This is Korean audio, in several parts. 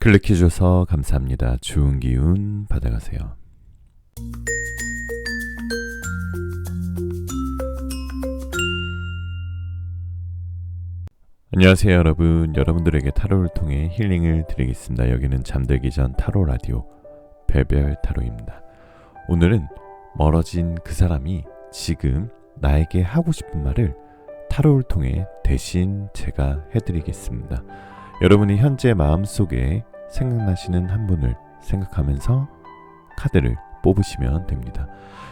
클릭해줘서 감사합니다. 좋은 기운 받아가세요. 안녕하세요 여러분. 여러분들에게 타로를 통해 힐링을 드리겠습니다. 여기는 잠들기 전 타로 라디오 별별 타로입니다. 오늘은 멀어진 그 사람이 지금 나에게 하고 싶은 말을 타로를 통해 대신 제가 해드리겠습니다. 여러분이 현재 마음속에 생각나시는 한 분을 생각하면서 카드를 뽑으시면 됩니다.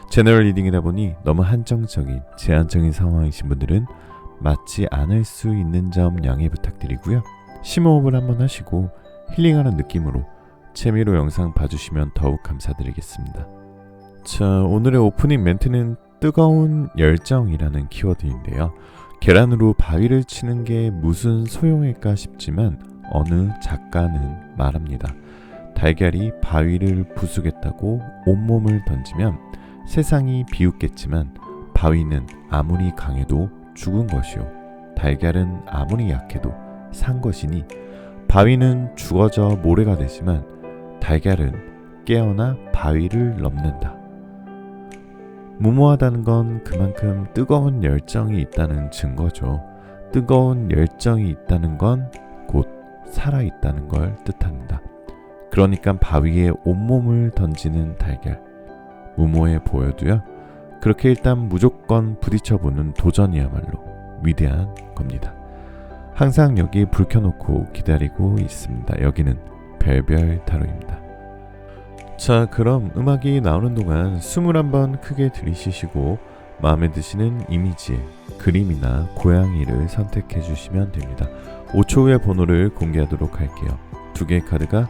제너럴 리딩이다 보니 너무 한정적인 제한적인 상황이신 분들은 맞지 않을 수 있는 점 양해 부탁드리고요. 심호흡을 한번 하시고 힐링하는 느낌으로 재미로 영상 봐주시면 더욱 감사드리겠습니다. 자, 오늘의 오프닝 멘트는 뜨거운 열정이라는 키워드인데요. 계란으로 바위를 치는 게 무슨 소용일까 싶지만 어느 작가는 말합니다. 달걀이 바위를 부수겠다고 온몸을 던지면 세상이 비웃겠지만 바위는 아무리 강해도 죽은 것이요 달걀은 아무리 약해도 산 것이니 바위는 죽어져 모래가 되지만 달걀은 깨어나 바위를 넘는다. 무모하다는 건 그만큼 뜨거운 열정이 있다는 증거죠. 뜨거운 열정이 있다는 건 곧 살아있다는 걸 뜻합니다. 그러니까 바위에 온몸을 던지는 달걀, 무모해 보여도요, 그렇게 일단 무조건 부딪혀보는 도전이야말로 위대한 겁니다. 항상 여기 불 켜놓고 기다리고 있습니다. 여기는 별별 타로입니다. 자, 그럼 음악이 나오는 동안 숨을 한번 크게 들이쉬시고 마음에 드시는 이미지의 그림이나 고양이를 선택해 주시면 됩니다. 5초 후에 번호를 공개하도록 할게요. 두 개의 카드가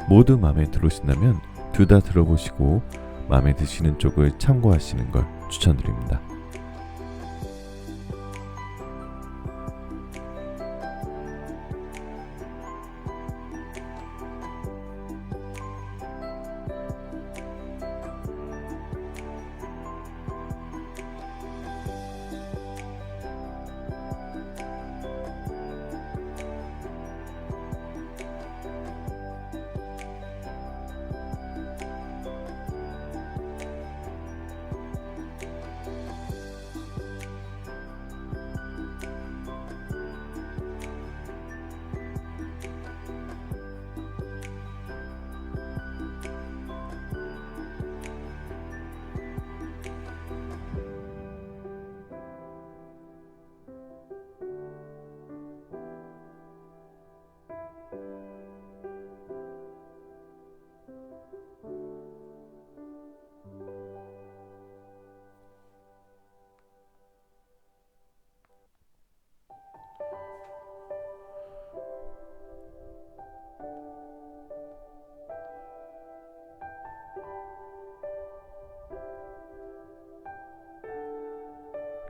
모두 마음에 들어오신다면 둘 다 들어보시고 마음에 드시는 쪽을 참고하시는 걸 추천드립니다.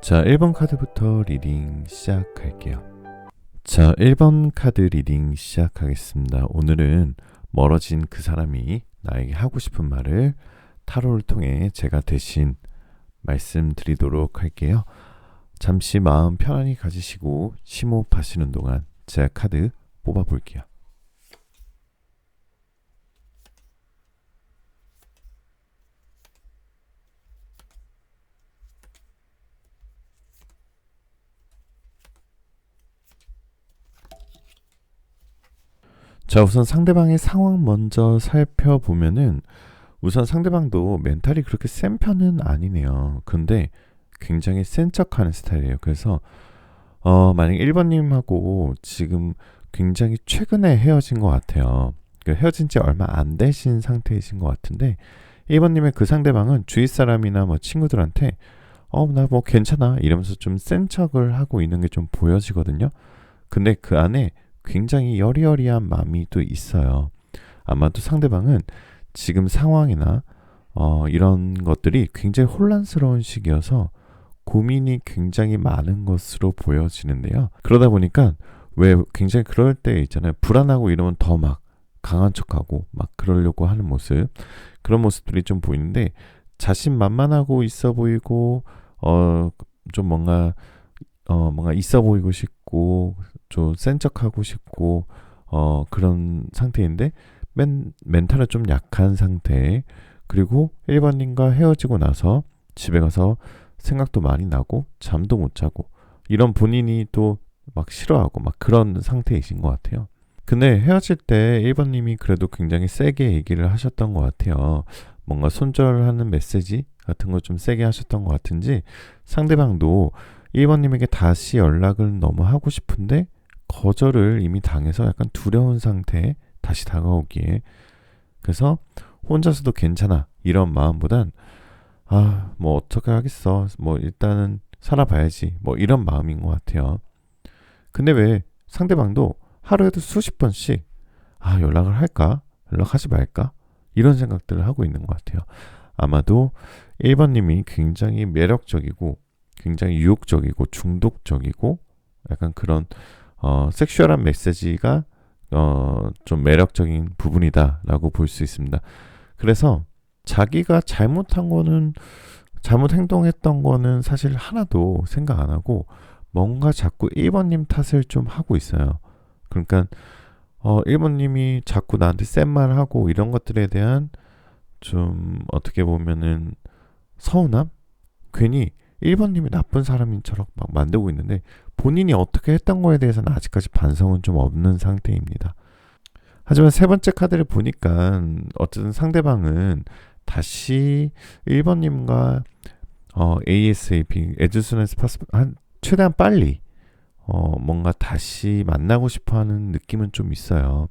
자, 1번 카드부터 리딩 시작할게요. 자, 1번 카드 리딩 시작하겠습니다. 오늘은 멀어진 그 사람이 나에게 하고 싶은 말을 타로를 통해 제가 대신 말씀드리도록 할게요. 잠시 마음 편안히 가지시고 심호흡하시는 동안 제가 카드 뽑아볼게요. 자, 우선 상대방의 상황 먼저 살펴보면은 우선 상대방도 멘탈이 그렇게 센 편은 아니네요. 근데 굉장히 센 척하는 스타일이에요. 그래서 만약 1번님하고 지금 굉장히 최근에 헤어진 것 같아요. 헤어진 지 얼마 안 되신 상태이신 것 같은데 1번님의 그 상대방은 주위 사람이나 뭐 친구들한테 나 뭐 괜찮아 이러면서 좀 센 척을 하고 있는 게 좀 보여지거든요. 근데 그 안에 굉장히 여리여리한 마음이 또 있어요. 아마도 상대방은 지금 상황이나 이런 것들이 굉장히 혼란스러운 시기여서 고민이 굉장히 많은 것으로 보여지는데요. 그러다 보니까 왜 굉장히 그럴 때 있잖아요. 불안하고 이러면 더 막 강한 척하고 막 그러려고 하는 모습, 그런 모습들이 좀 보이는데 자신만만하고 있어 보이고 좀 뭔가 있어 보이고 싶고 좀 센 척하고 싶고 그런 상태인데 멘탈은 좀 약한 상태. 그리고 1번님과 헤어지고 나서 집에 가서 생각도 많이 나고 잠도 못 자고 이런 본인이 또 막 싫어하고 막 그런 상태이신 것 같아요. 근데 헤어질 때 1번님이 그래도 굉장히 세게 얘기를 하셨던 것 같아요. 뭔가 손절하는 메시지 같은 거 좀 세게 하셨던 것 같은지 상대방도 1번님에게 다시 연락을 너무 하고 싶은데 거절을 이미 당해서 약간 두려운 상태에 다시 다가오기에 그래서 혼자서도 괜찮아 이런 마음보단 뭐 어떻게 하겠어 뭐 일단은 살아봐야지 뭐 이런 마음인 것 같아요. 근데 왜 상대방도 하루에도 수십 번씩 연락을 할까? 연락하지 말까? 이런 생각들을 하고 있는 것 같아요. 아마도 1번님이 굉장히 매력적이고 굉장히 유혹적이고 중독적이고 약간 그런 섹슈얼한 메시지가 좀 매력적인 부분이다라고 볼 수 있습니다. 그래서 자기가 잘못 행동했던 거는 사실 하나도 생각 안 하고 뭔가 자꾸 1번님 탓을 좀 하고 있어요. 그러니까 1번님이 자꾸 나한테 센 말하고 이런 것들에 대한 좀 어떻게 보면은 서운함? 괜히 1번님이 나쁜 사람인처럼 막 만들고 있는데 본인이 어떻게 했던 거에 대해서는 아직까지 반성은 좀 없는 상태입니다. 하지만 세 번째 카드를 보니까 어쨌든 상대방은 다시 1번님과 ASAP, as soon as possible, 최대한 빨리 뭔가 다시 만나고 싶어하는 느낌은 좀 있어요.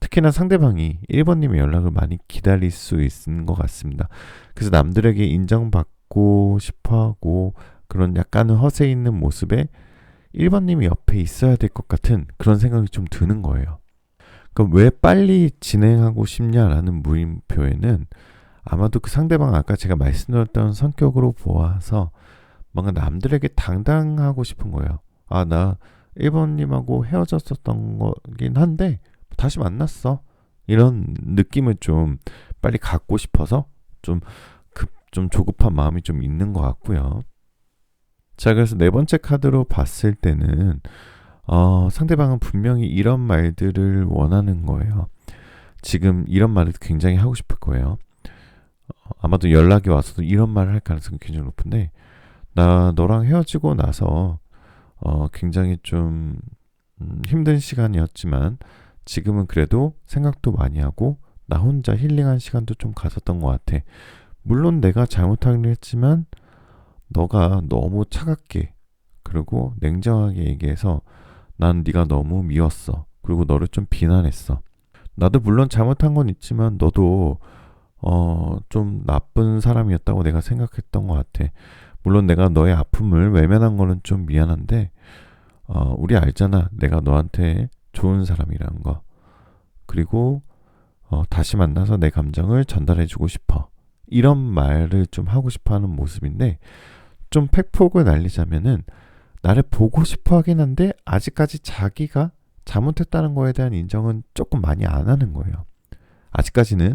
특히나 상대방이 1번님의 연락을 많이 기다릴 수 있는 것 같습니다. 그래서 남들에게 인정받고 싶어하고 그런 약간은 허세 있는 모습에 1번님이 옆에 있어야 될 것 같은 그런 생각이 좀 드는 거예요. 그럼 왜 빨리 진행하고 싶냐라는 물음표에는 아마도 그 상대방 아까 제가 말씀드렸던 성격으로 보아서 뭔가 남들에게 당당하고 싶은 거예요. 나 1번님하고 헤어졌었던 거긴 한데 다시 만났어. 이런 느낌을 좀 빨리 갖고 싶어서 좀 조급한 마음이 좀 있는 것 같고요. 자, 그래서 네 번째 카드로 봤을 때는 상대방은 분명히 이런 말들을 원하는 거예요. 지금 이런 말을 굉장히 하고 싶을 거예요. 아마도 연락이 와서도 이런 말을 할 가능성이 굉장히 높은데 나 너랑 헤어지고 나서 굉장히 좀 힘든 시간이었지만 지금은 그래도 생각도 많이 하고 나 혼자 힐링한 시간도 좀 가졌던 것 같아. 물론 내가 잘못하긴 했지만 너가 너무 차갑게 그리고 냉정하게 얘기해서 난 네가 너무 미웠어. 그리고 너를 좀 비난했어. 나도 물론 잘못한 건 있지만 너도 좀 나쁜 사람이었다고 내가 생각했던 것 같아. 물론 내가 너의 아픔을 외면한 거는 좀 미안한데 우리 알잖아. 내가 너한테 좋은 사람이라는 거. 그리고 다시 만나서 내 감정을 전달해주고 싶어. 이런 말을 좀 하고 싶어하는 모습인데 좀 팩폭을 날리자면은 나를 보고 싶어 하긴 한데 아직까지 자기가 잘못했다는 거에 대한 인정은 조금 많이 안 하는 거예요. 아직까지는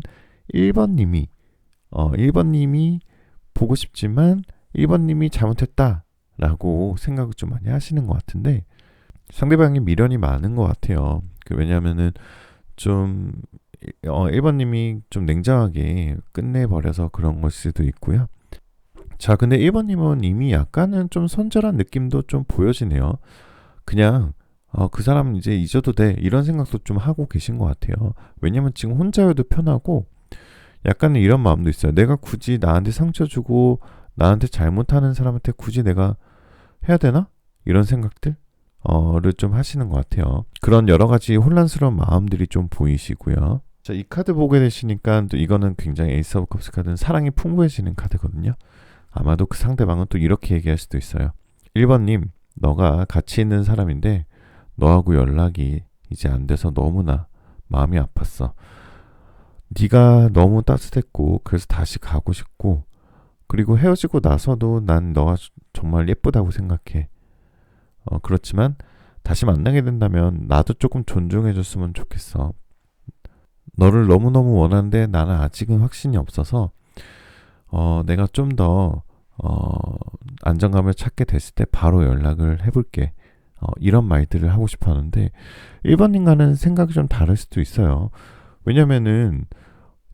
1번님이 1번님이 보고 싶지만 1번님이 잘못했다라고 생각을 좀 많이 하시는 것 같은데 상대방이 미련이 많은 것 같아요. 왜냐하면은 좀 1번님이 좀 냉정하게 끝내버려서 그런 걸 수도 있고요. 자, 근데 1번님은 이미 약간은 좀 손절한 느낌도 좀 보여지네요. 그냥 그 사람은 이제 잊어도 돼 이런 생각도 좀 하고 계신 것 같아요. 왜냐면 지금 혼자여도 편하고 약간은 이런 마음도 있어요. 내가 굳이 나한테 상처 주고 나한테 잘못하는 사람한테 굳이 내가 해야 되나? 이런 생각들 를 좀 하시는 것 같아요. 그런 여러 가지 혼란스러운 마음들이 좀 보이시고요. 자, 이 카드 보게 되시니까 또 이거는 굉장히 에이스 오브 컵스 카드는 사랑이 풍부해지는 카드거든요. 아마도 그 상대방은 또 이렇게 얘기할 수도 있어요. 1번님, 너가 가치 있는 사람인데 너하고 연락이 이제 안 돼서 너무나 마음이 아팠어. 네가 너무 따뜻했고 그래서 다시 가고 싶고 그리고 헤어지고 나서도 난 너가 정말 예쁘다고 생각해. 그렇지만 다시 만나게 된다면 나도 조금 존중해줬으면 좋겠어. 너를 너무너무 원하는데 나는 아직은 확신이 없어서 내가 좀 더 안정감을 찾게 됐을 때 바로 연락을 해볼게. 이런 말들을 하고 싶어 하는데 1번님과는 생각이 좀 다를 수도 있어요. 왜냐면은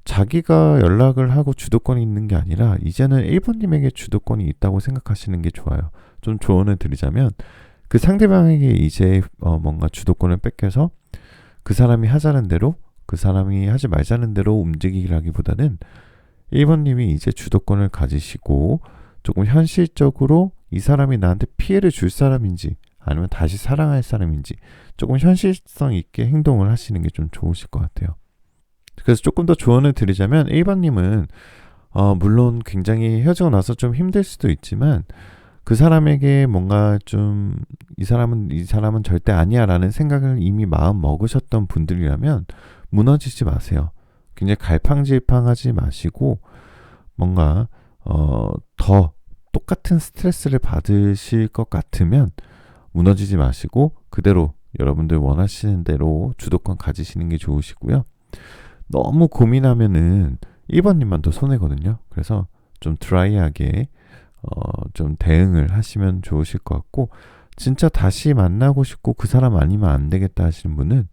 자기가 연락을 하고 주도권이 있는 게 아니라 이제는 1번님에게 주도권이 있다고 생각하시는 게 좋아요. 좀 조언을 드리자면 그 상대방에게 이제 뭔가 주도권을 뺏겨서 그 사람이 하자는 대로 그 사람이 하지 말자는 대로 움직이기라기보다는 1번님이 이제 주도권을 가지시고 조금 현실적으로 이 사람이 나한테 피해를 줄 사람인지 아니면 다시 사랑할 사람인지 조금 현실성 있게 행동을 하시는 게 좀 좋으실 것 같아요. 그래서 조금 더 조언을 드리자면 1번님은 물론 굉장히 헤어지고 나서 좀 힘들 수도 있지만 그 사람에게 뭔가 좀 이 사람은 절대 아니야 라는 생각을 이미 마음 먹으셨던 분들이라면 무너지지 마세요. 굉장히 갈팡질팡하지 마시고 뭔가 더 똑같은 스트레스를 받으실 것 같으면 무너지지 마시고 그대로 여러분들 원하시는 대로 주도권 가지시는 게 좋으시고요. 너무 고민하면은 1번님만 더 손해거든요. 그래서 좀 드라이하게 좀 대응을 하시면 좋으실 것 같고 진짜 다시 만나고 싶고 그 사람 아니면 안 되겠다 하시는 분은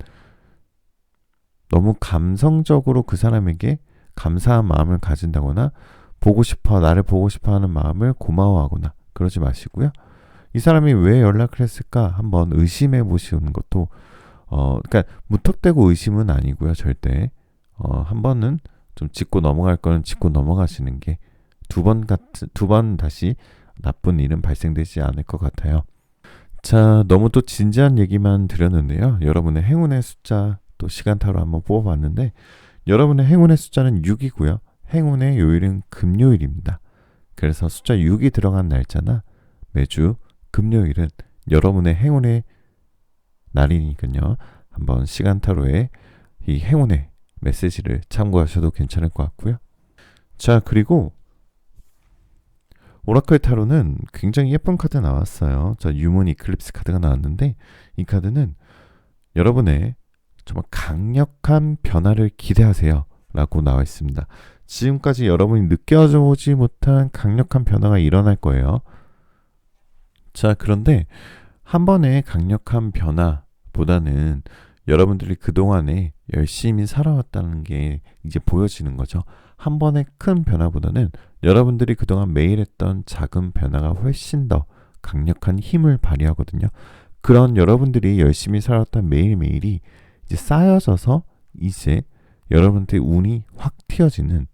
너무 감성적으로 그 사람에게 감사한 마음을 가진다거나 나를 보고 싶어 하는 마음을 고마워하거나 그러지 마시고요. 이 사람이 왜 연락을 했을까 한번 의심해 보시는 것도 그러니까 무턱대고 의심은 아니고요. 절대 한 번은 좀 짚고 넘어갈 거는 짚고 넘어가시는 게 두 번 다시 나쁜 일은 발생되지 않을 것 같아요. 자, 너무 또 진지한 얘기만 드렸는데요. 여러분의 행운의 숫자 또 시간타로 한번 뽑아봤는데 여러분의 행운의 숫자는 6이고요. 행운의 요일은 금요일입니다. 그래서 숫자 6이 들어간 날짜나 매주 금요일은 여러분의 행운의 날이니까요. 한번 시간타로에 이 행운의 메시지를 참고하셔도 괜찮을 것 같고요. 자, 그리고 오라클 타로는 굉장히 예쁜 카드 나왔어요. 자, 유문 이클립스 카드가 나왔는데 이 카드는 여러분의 정말 강력한 변화를 기대하세요 라고 나와 있습니다. 지금까지 여러분이 느껴보지 못한 강력한 변화가 일어날 거예요. 자, 그런데 한 번의 강력한 변화보다는 여러분들이 그동안에 열심히 살아왔다는 게 이제 보여지는 거죠. 한 번의 큰 변화보다는 여러분들이 그동안 매일 했던 작은 변화가 훨씬 더 강력한 힘을 발휘하거든요. 그런 여러분들이 열심히 살았던 매일매일이 이제 쌓여져서 이제 여러분한테 운이 확 튀어지는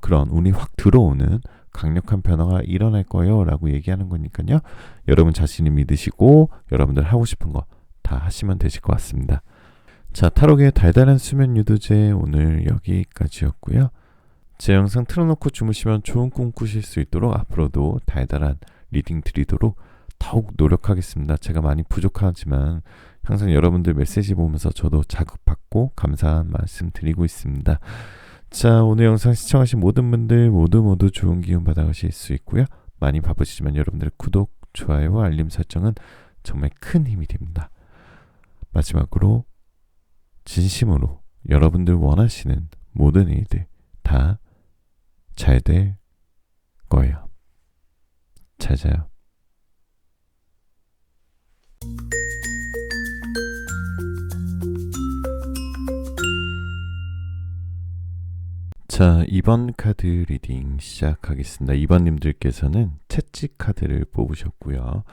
그런 운이 확 들어오는 강력한 변화가 일어날 거예요 라고 얘기하는 거니까요. 여러분 자신이 믿으시고 여러분들 하고 싶은 거 다 하시면 되실 것 같습니다. 자, 타로계의 달달한 수면 유도제 오늘 여기까지였고요. 제 영상 틀어놓고 주무시면 좋은 꿈 꾸실 수 있도록 앞으로도 달달한 리딩 드리도록 더욱 노력하겠습니다. 제가 많이 부족하지만 항상 여러분들 메시지 보면서 저도 자극받고 감사한 말씀 드리고 있습니다. 자, 오늘 영상 시청하신 모든 분들 모두 좋은 기운 받아가실 수 있고요. 많이 바쁘시지만 여러분들의 구독, 좋아요와 알림 설정은 정말 큰 힘이 됩니다. 마지막으로 진심으로 여러분들 원하시는 모든 일들 다 잘 될 거예요. 잘 자요. 자, 2번 카드 리딩 시작하겠습니다. 2번님들께서는 채찍 카드를 뽑으셨고요.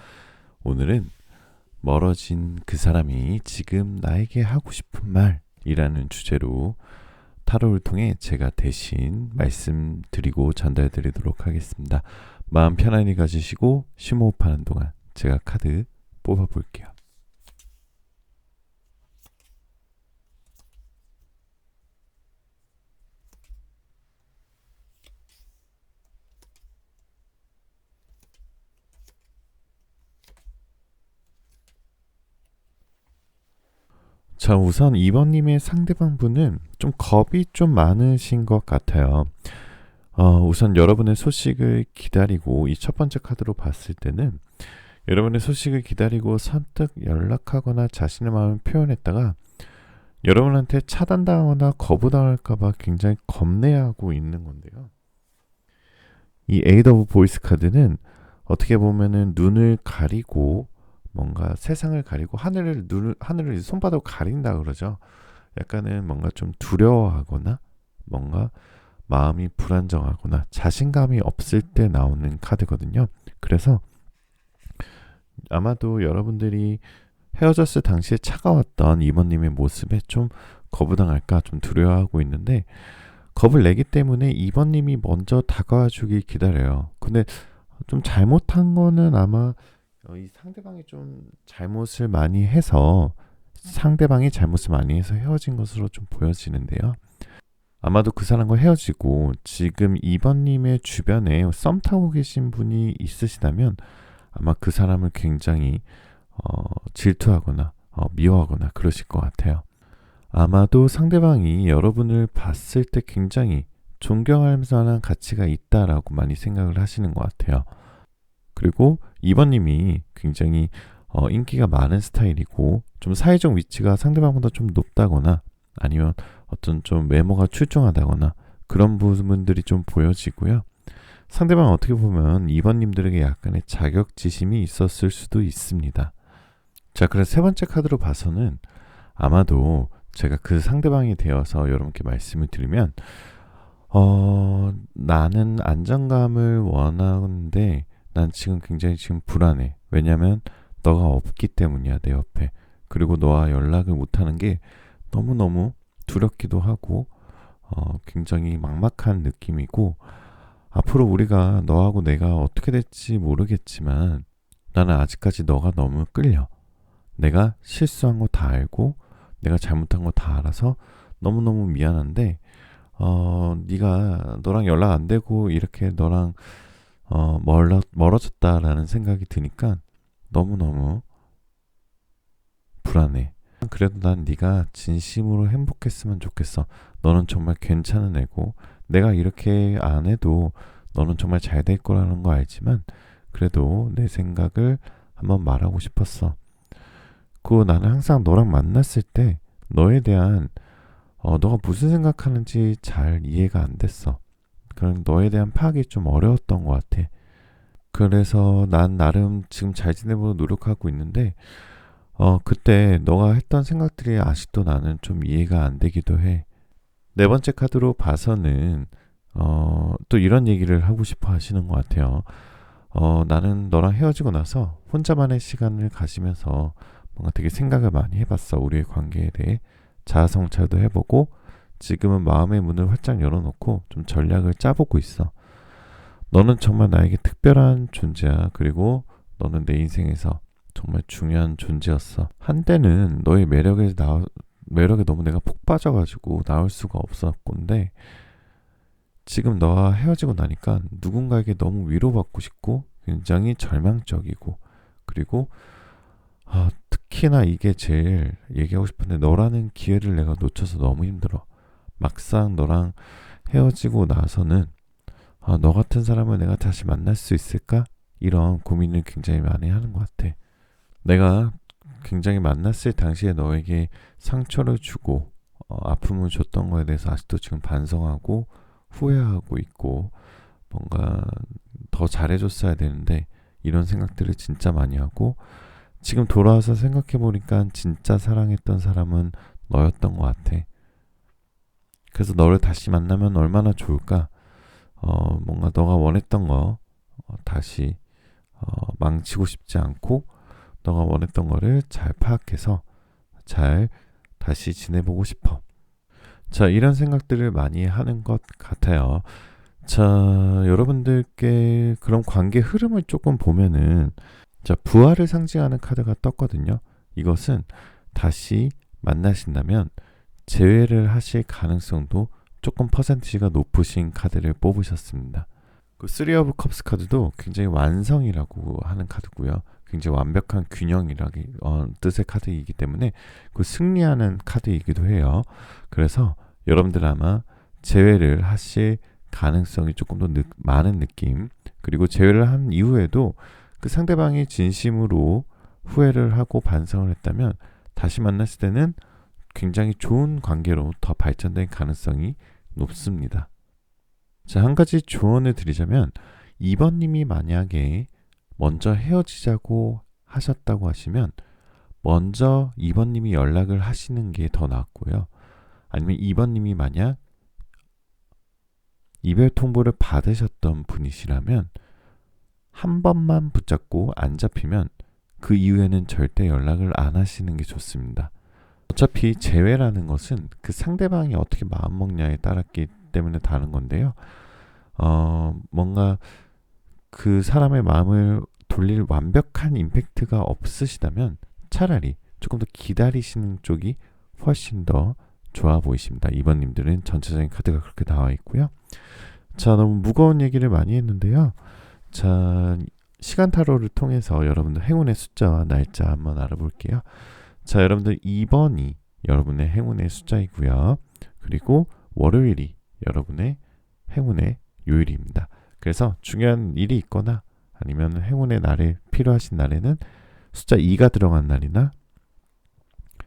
오늘은 멀어진 그 사람이 지금 나에게 하고 싶은 말이라는 주제로 타로를 통해 제가 대신 말씀드리고 전달드리도록 하겠습니다. 마음 편안히 가지시고 심호흡하는 동안 제가 카드 뽑아볼게요. 자, 우선 2번님의 상대방 분은 좀 겁이 좀 많으신 것 같아요. 우선 여러분의 소식을 기다리고 이 첫 번째 카드로 봤을 때는 여러분의 소식을 기다리고 선뜻 연락하거나 자신의 마음을 표현했다가 여러분한테 차단당하거나 거부당할까봐 굉장히 겁내하고 있는 건데요. 이 에이드 오브 보이스 카드는 어떻게 보면은 눈을 가리고 뭔가 세상을 가리고 하늘을 손바닥으로 가린다 그러죠. 약간은 뭔가 좀 두려워하거나 뭔가 마음이 불안정하거나 자신감이 없을 때 나오는 카드거든요. 그래서 아마도 여러분들이 헤어졌을 당시에 차가웠던 이번님의 모습에 좀 거부당할까 좀 두려워하고 있는데, 겁을 내기 때문에 이번님이 먼저 다가와 주길 기다려요. 근데 좀 잘못한 거는 아마 이 상대방이 좀 상대방이 잘못을 많이 해서 헤어진 것으로 좀 보여지는데요. 아마도 그 사람과 헤어지고 지금 2번님의 주변에 썸 타고 계신 분이 있으시다면 아마 그 사람을 굉장히 질투하거나 미워하거나 그러실 것 같아요. 아마도 상대방이 여러분을 봤을 때 굉장히 존경할 만한 가치가 있다라고 많이 생각을 하시는 것 같아요. 그리고 2번님이 굉장히 인기가 많은 스타일이고 좀 사회적 위치가 상대방보다 좀 높다거나 아니면 어떤 좀 외모가 출중하다거나 그런 부분들이 좀 보여지고요. 상대방은 어떻게 보면 2번님들에게 약간의 자격지심이 있었을 수도 있습니다. 자, 그래서 세 번째 카드로 봐서는 아마도 제가 그 상대방이 되어서 여러분께 말씀을 드리면 나는 안정감을 원하는데 난 지금 굉장히 불안해. 왜냐면 너가 없기 때문이야, 내 옆에. 그리고 너와 연락을 못하는 게 너무너무 두렵기도 하고 굉장히 막막한 느낌이고, 앞으로 우리가 너하고 내가 어떻게 될지 모르겠지만 나는 아직까지 너가 너무 끌려. 내가 실수한 거 다 알고 내가 잘못한 거 다 알아서 너무너무 미안한데 네가 너랑 연락 안 되고 이렇게 너랑 멀어졌다라는 생각이 드니까 너무너무 불안해. 그래도 난 네가 진심으로 행복했으면 좋겠어. 너는 정말 괜찮은 애고 내가 이렇게 안 해도 너는 정말 잘 될 거라는 거 알지만 그래도 내 생각을 한번 말하고 싶었어. 그리고 나는 항상 너랑 만났을 때 너에 대한 너가 무슨 생각하는지 잘 이해가 안 됐어. 그런 너에 대한 파악이 좀 어려웠던 것 같아. 그래서 난 나름 지금 잘 지내보려고 노력하고 있는데 그때 너가 했던 생각들이 아직도 나는 좀 이해가 안 되기도 해. 네 번째 카드로 봐서는 또 이런 얘기를 하고 싶어 하시는 것 같아요. 나는 너랑 헤어지고 나서 혼자만의 시간을 가지면서 뭔가 되게 생각을 많이 해봤어. 우리의 관계에 대해 자아성찰도 해보고 지금은 마음의 문을 활짝 열어놓고 좀 전략을 짜보고 있어. 너는 정말 나에게 특별한 존재야. 그리고 너는 내 인생에서 정말 중요한 존재였어. 한때는 너의 매력에 너무 내가 폭 빠져가지고 나올 수가 없었건데 지금 너와 헤어지고 나니까 누군가에게 너무 위로받고 싶고 굉장히 절망적이고, 그리고 특히나 이게 제일 얘기하고 싶은데 너라는 기회를 내가 놓쳐서 너무 힘들어. 막상 너랑 헤어지고 나서는 너 같은 사람을 내가 다시 만날 수 있을까? 이런 고민을 굉장히 많이 하는 것 같아. 내가 굉장히 만났을 당시에 너에게 상처를 주고 아픔을 줬던 거에 대해서 아직도 지금 반성하고 후회하고 있고, 뭔가 더 잘해줬어야 되는데 이런 생각들을 진짜 많이 하고, 지금 돌아와서 생각해보니까 진짜 사랑했던 사람은 너였던 것 같아. 그래서 너를 다시 만나면 얼마나 좋을까? 뭔가 너가 원했던 거 다시 망치고 싶지 않고 너가 원했던 거를 잘 파악해서 잘 다시 지내보고 싶어. 자, 이런 생각들을 많이 하는 것 같아요. 자, 여러분들께 그런 관계 흐름을 조금 보면은, 자, 부활을 상징하는 카드가 떴거든요. 이것은 다시 만나신다면 재회를 하실 가능성도 조금 퍼센티지가 높으신 카드를 뽑으셨습니다. 그 3 오브 컵스 카드도 굉장히 완성이라고 하는 카드고요. 굉장히 완벽한 균형이라기 뜻의 카드이기 때문에 그 승리하는 카드이기도 해요. 그래서 여러분들 아마 재회를 하실 가능성이 조금 더 많은 느낌, 그리고 재회를 한 이후에도 그 상대방이 진심으로 후회를 하고 반성을 했다면 다시 만났을 때는 굉장히 좋은 관계로 더 발전될 가능성이 높습니다. 자, 한 가지 조언을 드리자면 2번님이 만약에 먼저 헤어지자고 하셨다고 하시면 먼저 2번님이 연락을 하시는 게 더 낫고요. 아니면 2번님이 만약 이별 통보를 받으셨던 분이시라면 한 번만 붙잡고 안 잡히면 그 이후에는 절대 연락을 안 하시는 게 좋습니다. 어차피 재회라는 것은 그 상대방이 어떻게 마음먹냐에 따랐기 때문에 다른 건데요. 뭔가 그 사람의 마음을 돌릴 완벽한 임팩트가 없으시다면 차라리 조금 더 기다리시는 쪽이 훨씬 더 좋아 보이십니다. 2번님들은 전체적인 카드가 그렇게 나와 있고요. 자, 너무 무거운 얘기를 많이 했는데요. 자, 시간 타로를 통해서 여러분들 행운의 숫자와 날짜 한번 알아볼게요. 자, 여러분들 2번이 여러분의 행운의 숫자이고요. 그리고 월요일이 여러분의 행운의 요일입니다. 그래서 중요한 일이 있거나 아니면 행운의 날에 필요하신 날에는 숫자 2가 들어간 날이나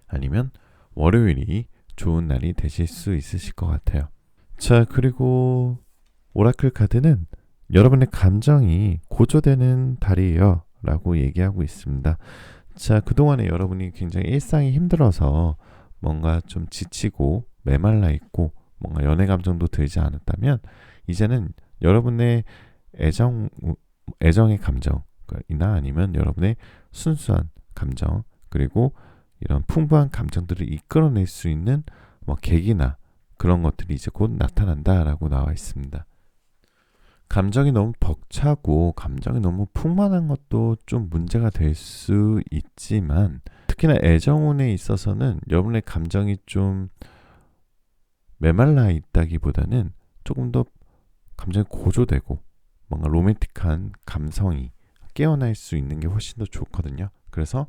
아니면 월요일이 좋은 날이 되실 수 있으실 것 같아요. 자, 그리고 오라클 카드는 여러분의 감정이 고조되는 달이에요 라고 얘기하고 있습니다. 자, 그동안에 여러분이 굉장히 일상이 힘들어서 뭔가 좀 지치고 메말라 있고 뭔가 연애 감정도 들지 않았다면 이제는 여러분의 애정의 감정이나 아니면 여러분의 순수한 감정 그리고 이런 풍부한 감정들을 이끌어낼 수 있는 뭐 계기나 그런 것들이 이제 곧 나타난다라고 나와 있습니다. 감정이 너무 벅차고 감정이 너무 풍만한 것도 좀 문제가 될 수 있지만 특히나 애정운에 있어서는 여러분의 감정이 좀 메말라 있다기보다는 조금 더 감정이 고조되고 뭔가 로맨틱한 감성이 깨어날 수 있는 게 훨씬 더 좋거든요. 그래서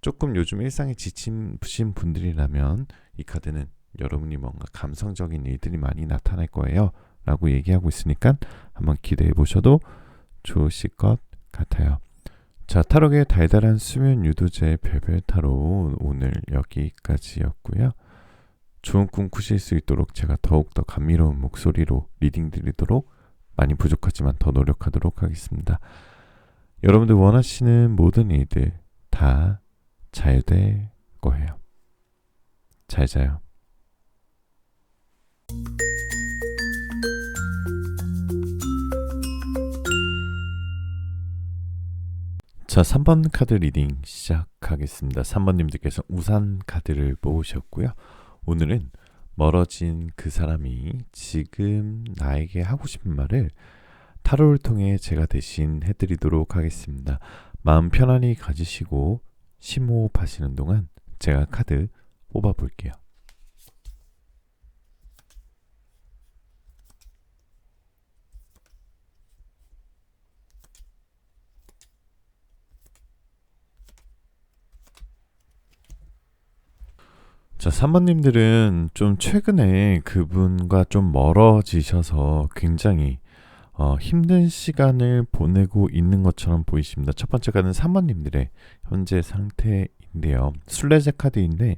조금 요즘 일상에 지친 분들이라면 이 카드는 여러분이 뭔가 감성적인 일들이 많이 나타날 거예요 라고 얘기하고 있으니까 한번 기대해 보셔도 좋으실 것 같아요. 자, 타로계의 달달한 수면 유도제 별별 타로 오늘 여기까지였고요. 좋은 꿈 꾸실 수 있도록 제가 더욱더 감미로운 목소리로 리딩 드리도록 많이 부족하지만 더 노력하도록 하겠습니다. 여러분들 원하시는 모든 일들 다 잘 될 거예요. 잘 자요. 자, 3번 카드 리딩 시작하겠습니다. 3번님들께서 우산 카드를 모으셨고요. 오늘은 멀어진 그 사람이 지금 나에게 하고 싶은 말을 타로를 통해 제가 대신 해드리도록 하겠습니다. 마음 편안히 가지시고 심호흡하시는 동안 제가 카드 뽑아볼게요. 자, 3번님들은 좀 최근에 그분과 좀 멀어지셔서 굉장히 힘든 시간을 보내고 있는 것처럼 보이십니다. 첫 번째 카드는 3번님들의 현재 상태인데요. 순례자 카드인데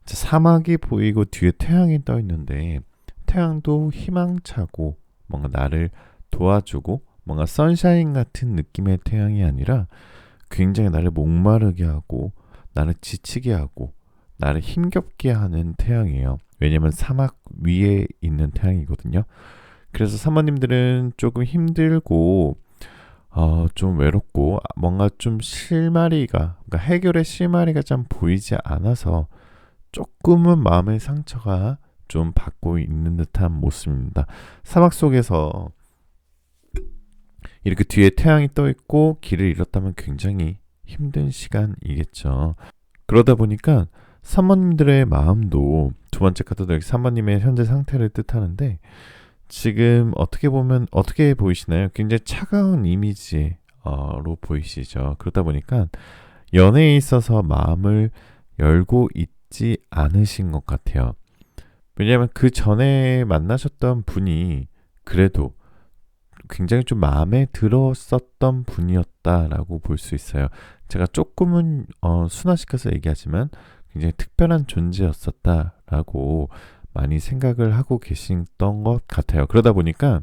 사막이 보이고 뒤에 태양이 떠 있는데 태양도 희망차고 뭔가 나를 도와주고 뭔가 선샤인 같은 느낌의 태양이 아니라 굉장히 나를 목마르게 하고 나를 지치게 하고 나를 힘겹게 하는 태양이에요. 왜냐면 사막 위에 있는 태양이거든요. 그래서 사모님들은 조금 힘들고 좀 외롭고 뭔가 좀 실마리가 그러니까 해결의 실마리가 좀 보이지 않아서 조금은 마음의 상처가 좀 받고 있는 듯한 모습입니다. 사막 속에서 이렇게 뒤에 태양이 떠 있고 길을 잃었다면 굉장히 힘든 시간이겠죠. 그러다 보니까 사모님들의 마음도 두 번째 카드도 사모님의 현재 상태를 뜻하는데 지금 어떻게 보면 어떻게 보이시나요? 굉장히 차가운 이미지로 보이시죠. 그러다 보니까 연애에 있어서 마음을 열고 있지 않으신 것 같아요. 왜냐하면 그 전에 만나셨던 분이 그래도 굉장히 좀 마음에 들었었던 분이었다라고 볼 수 있어요. 제가 조금은 순화시켜서 얘기하지만 굉장히 특별한 존재였었다라고 많이 생각을 하고 계셨던 것 같아요. 그러다 보니까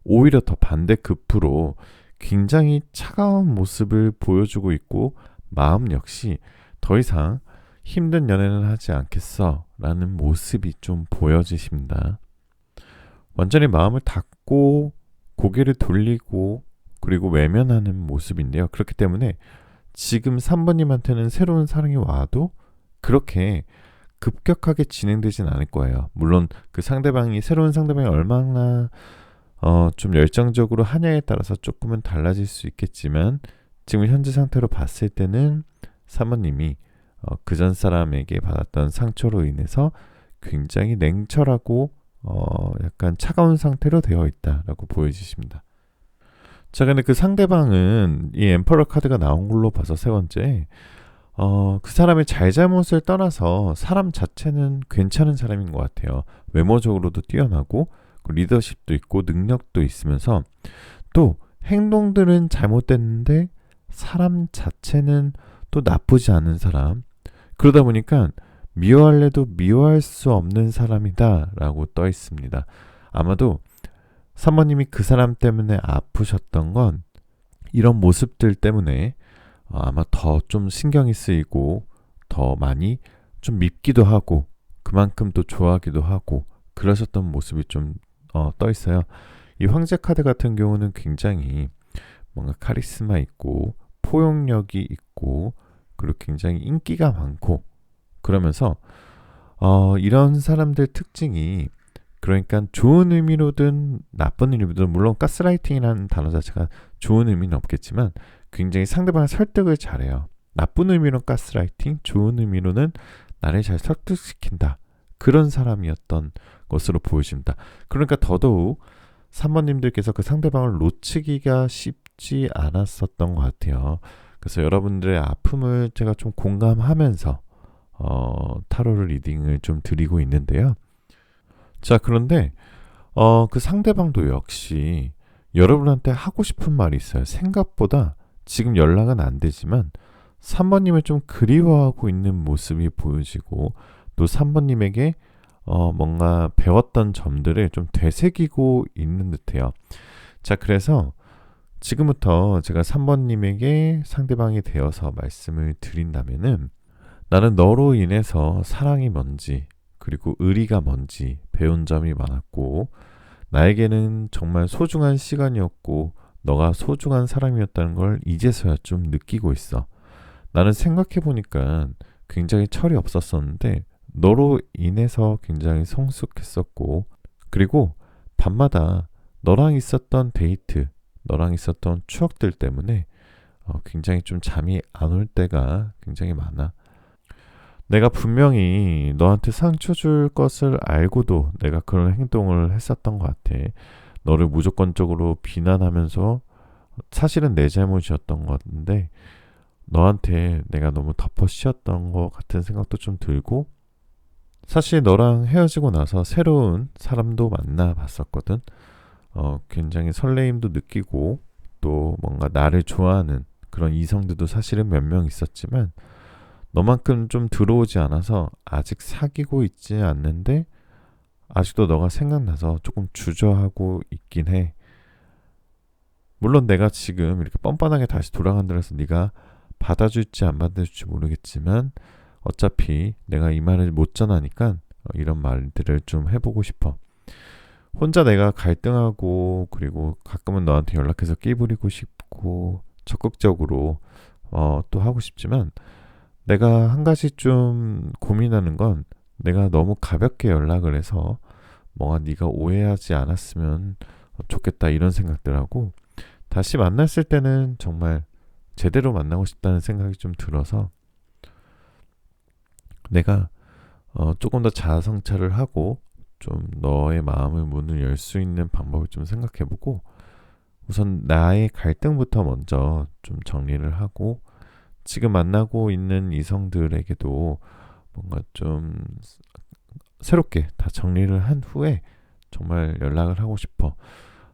오히려 더 반대급부로 굉장히 차가운 모습을 보여주고 있고 마음 역시 더 이상 힘든 연애는 하지 않겠어 라는 모습이 좀 보여지십니다. 완전히 마음을 닫고 고개를 돌리고 그리고 외면하는 모습인데요. 그렇기 때문에 지금 3번님한테는 새로운 사랑이 와도 그렇게 급격하게 진행되진 않을 거예요. 물론 그 상대방이 새로운 상대방이 얼마나 좀 열정적으로 하냐에 따라서 조금은 달라질 수 있겠지만 지금 현재 상태로 봤을 때는 3번님이 그전 사람에게 받았던 상처로 인해서 굉장히 냉철하고 약간 차가운 상태로 되어 있다라고 보여지십니다. 자, 근데 그 상대방은 이 엠퍼러 카드가 나온 걸로 봐서 세 번째, 그 사람의 잘잘못을 떠나서 사람 자체는 괜찮은 사람인 것 같아요. 외모적으로도 뛰어나고 리더십도 있고 능력도 있으면서 또 행동들은 잘못됐는데 사람 자체는 또 나쁘지 않은 사람. 그러다 보니까 미워할래도 미워할 수 없는 사람이다라고 떠 있습니다. 아마도 3번님이 그 사람 때문에 아프셨던 건 이런 모습들 때문에 아마 더 좀 신경이 쓰이고 더 많이 좀 밉기도 하고 그만큼 또 좋아하기도 하고 그러셨던 모습이 좀 떠 있어요. 이 황제 카드 같은 경우는 굉장히 뭔가 카리스마 있고 포용력이 있고 그리고 굉장히 인기가 많고 그러면서 이런 사람들 특징이 그러니까 좋은 의미로든 나쁜 의미로든 물론 가스라이팅이라는 단어 자체가 좋은 의미는 없겠지만 굉장히 상대방을 설득을 잘해요. 나쁜 의미로는 가스라이팅, 좋은 의미로는 나를 잘 설득시킨다. 그런 사람이었던 것으로 보여집니다. 그러니까 더더욱 3번님들께서 그 상대방을 놓치기가 쉽지 않았었던 것 같아요. 그래서 여러분들의 아픔을 제가 좀 공감하면서 타로 리딩을 좀 드리고 있는데요. 자, 그런데 그 상대방도 역시 여러분한테 하고 싶은 말이 있어요. 생각보다 지금 연락은 안 되지만 3번님을 좀 그리워하고 있는 모습이 보여지고 또 3번님에게 뭔가 배웠던 점들을 좀 되새기고 있는 듯해요. 자, 그래서 지금부터 제가 3번님에게 상대방이 되어서 말씀을 드린다면은 나는 너로 인해서 사랑이 뭔지 그리고 의리가 뭔지 배운 점이 많았고 나에게는 정말 소중한 시간이었고 너가 소중한 사람이었다는 걸 이제서야 좀 느끼고 있어. 나는 생각해보니까 굉장히 철이 없었었는데 너로 인해서 굉장히 성숙했었고 그리고 밤마다 너랑 있었던 데이트, 너랑 있었던 추억들 때문에 굉장히 좀 잠이 안 올 때가 굉장히 많아. 내가 분명히 너한테 상처 줄 것을 알고도 내가 그런 행동을 했었던 것 같아. 너를 무조건적으로 비난하면서 사실은 내 잘못이었던 것 같은데 너한테 내가 너무 덮어 씌웠던 것 같은 생각도 좀 들고 사실 너랑 헤어지고 나서 새로운 사람도 만나봤었거든. 굉장히 설레임도 느끼고 또 뭔가 나를 좋아하는 그런 이성들도 사실은 몇 명 있었지만 너만큼 좀 들어오지 않아서 아직 사귀고 있지 않는데 아직도 너가 생각나서 조금 주저하고 있긴 해. 물론 내가 지금 이렇게 뻔뻔하게 다시 돌아간다 해서 네가 받아줄지 안 받아줄지 모르겠지만 어차피 내가 이 말을 못 전하니까 이런 말들을 좀 해보고 싶어. 혼자 내가 갈등하고 그리고 가끔은 너한테 연락해서 끼부리고 싶고 적극적으로 또 하고 싶지만 내가 한 가지 좀 고민하는 건 내가 너무 가볍게 연락을 해서 뭔가 네가 오해하지 않았으면 좋겠다 이런 생각들하고 다시 만났을 때는 정말 제대로 만나고 싶다는 생각이 좀 들어서 내가 조금 더 자아성찰을 하고 좀 너의 마음의 문을 열 수 있는 방법을 좀 생각해보고 우선 나의 갈등부터 먼저 좀 정리를 하고 지금 만나고 있는 이성들에게도 뭔가 좀 새롭게 다 정리를 한 후에 정말 연락을 하고 싶어.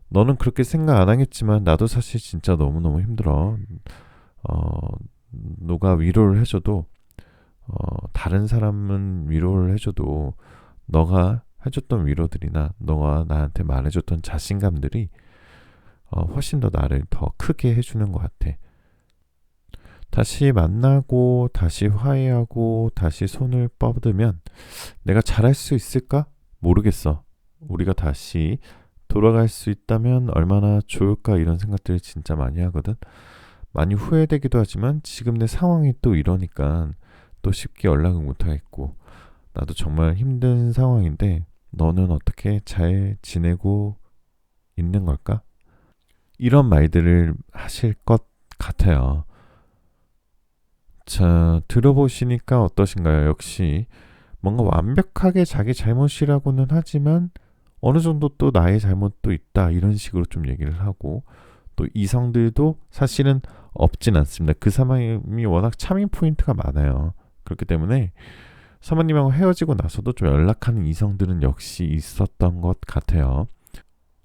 너는 그렇게 생각 안 하겠지만 나도 사실 진짜 너무너무 힘들어. 누가 위로를 해줘도 다른 사람은 위로를 해줘도 너가 해줬던 위로들이나 너가 나한테 말해줬던 자신감들이 훨씬 더 나를 더 크게 해주는 것 같아. 다시 만나고 다시 화해하고 다시 손을 뻗으면 내가 잘할 수 있을까? 모르겠어. 우리가 다시 돌아갈 수 있다면 얼마나 좋을까 이런 생각들을 진짜 많이 하거든. 많이 후회되기도 하지만 지금 내 상황이 또 이러니까 또 쉽게 연락을 못 하겠고 나도 정말 힘든 상황인데 너는 어떻게 잘 지내고 있는 걸까? 이런 말들을 하실 것 같아요. 자, 들어보시니까 어떠신가요? 역시 뭔가 완벽하게 자기 잘못이라고는 하지만 어느 정도 또 나의 잘못도 있다 이런 식으로 좀 얘기를 하고 또 이성들도 사실은 없진 않습니다. 그 사람이 워낙 참인 포인트가 많아요. 그렇기 때문에 사모님하고 헤어지고 나서도 좀 연락하는 이성들은 역시 있었던 것 같아요.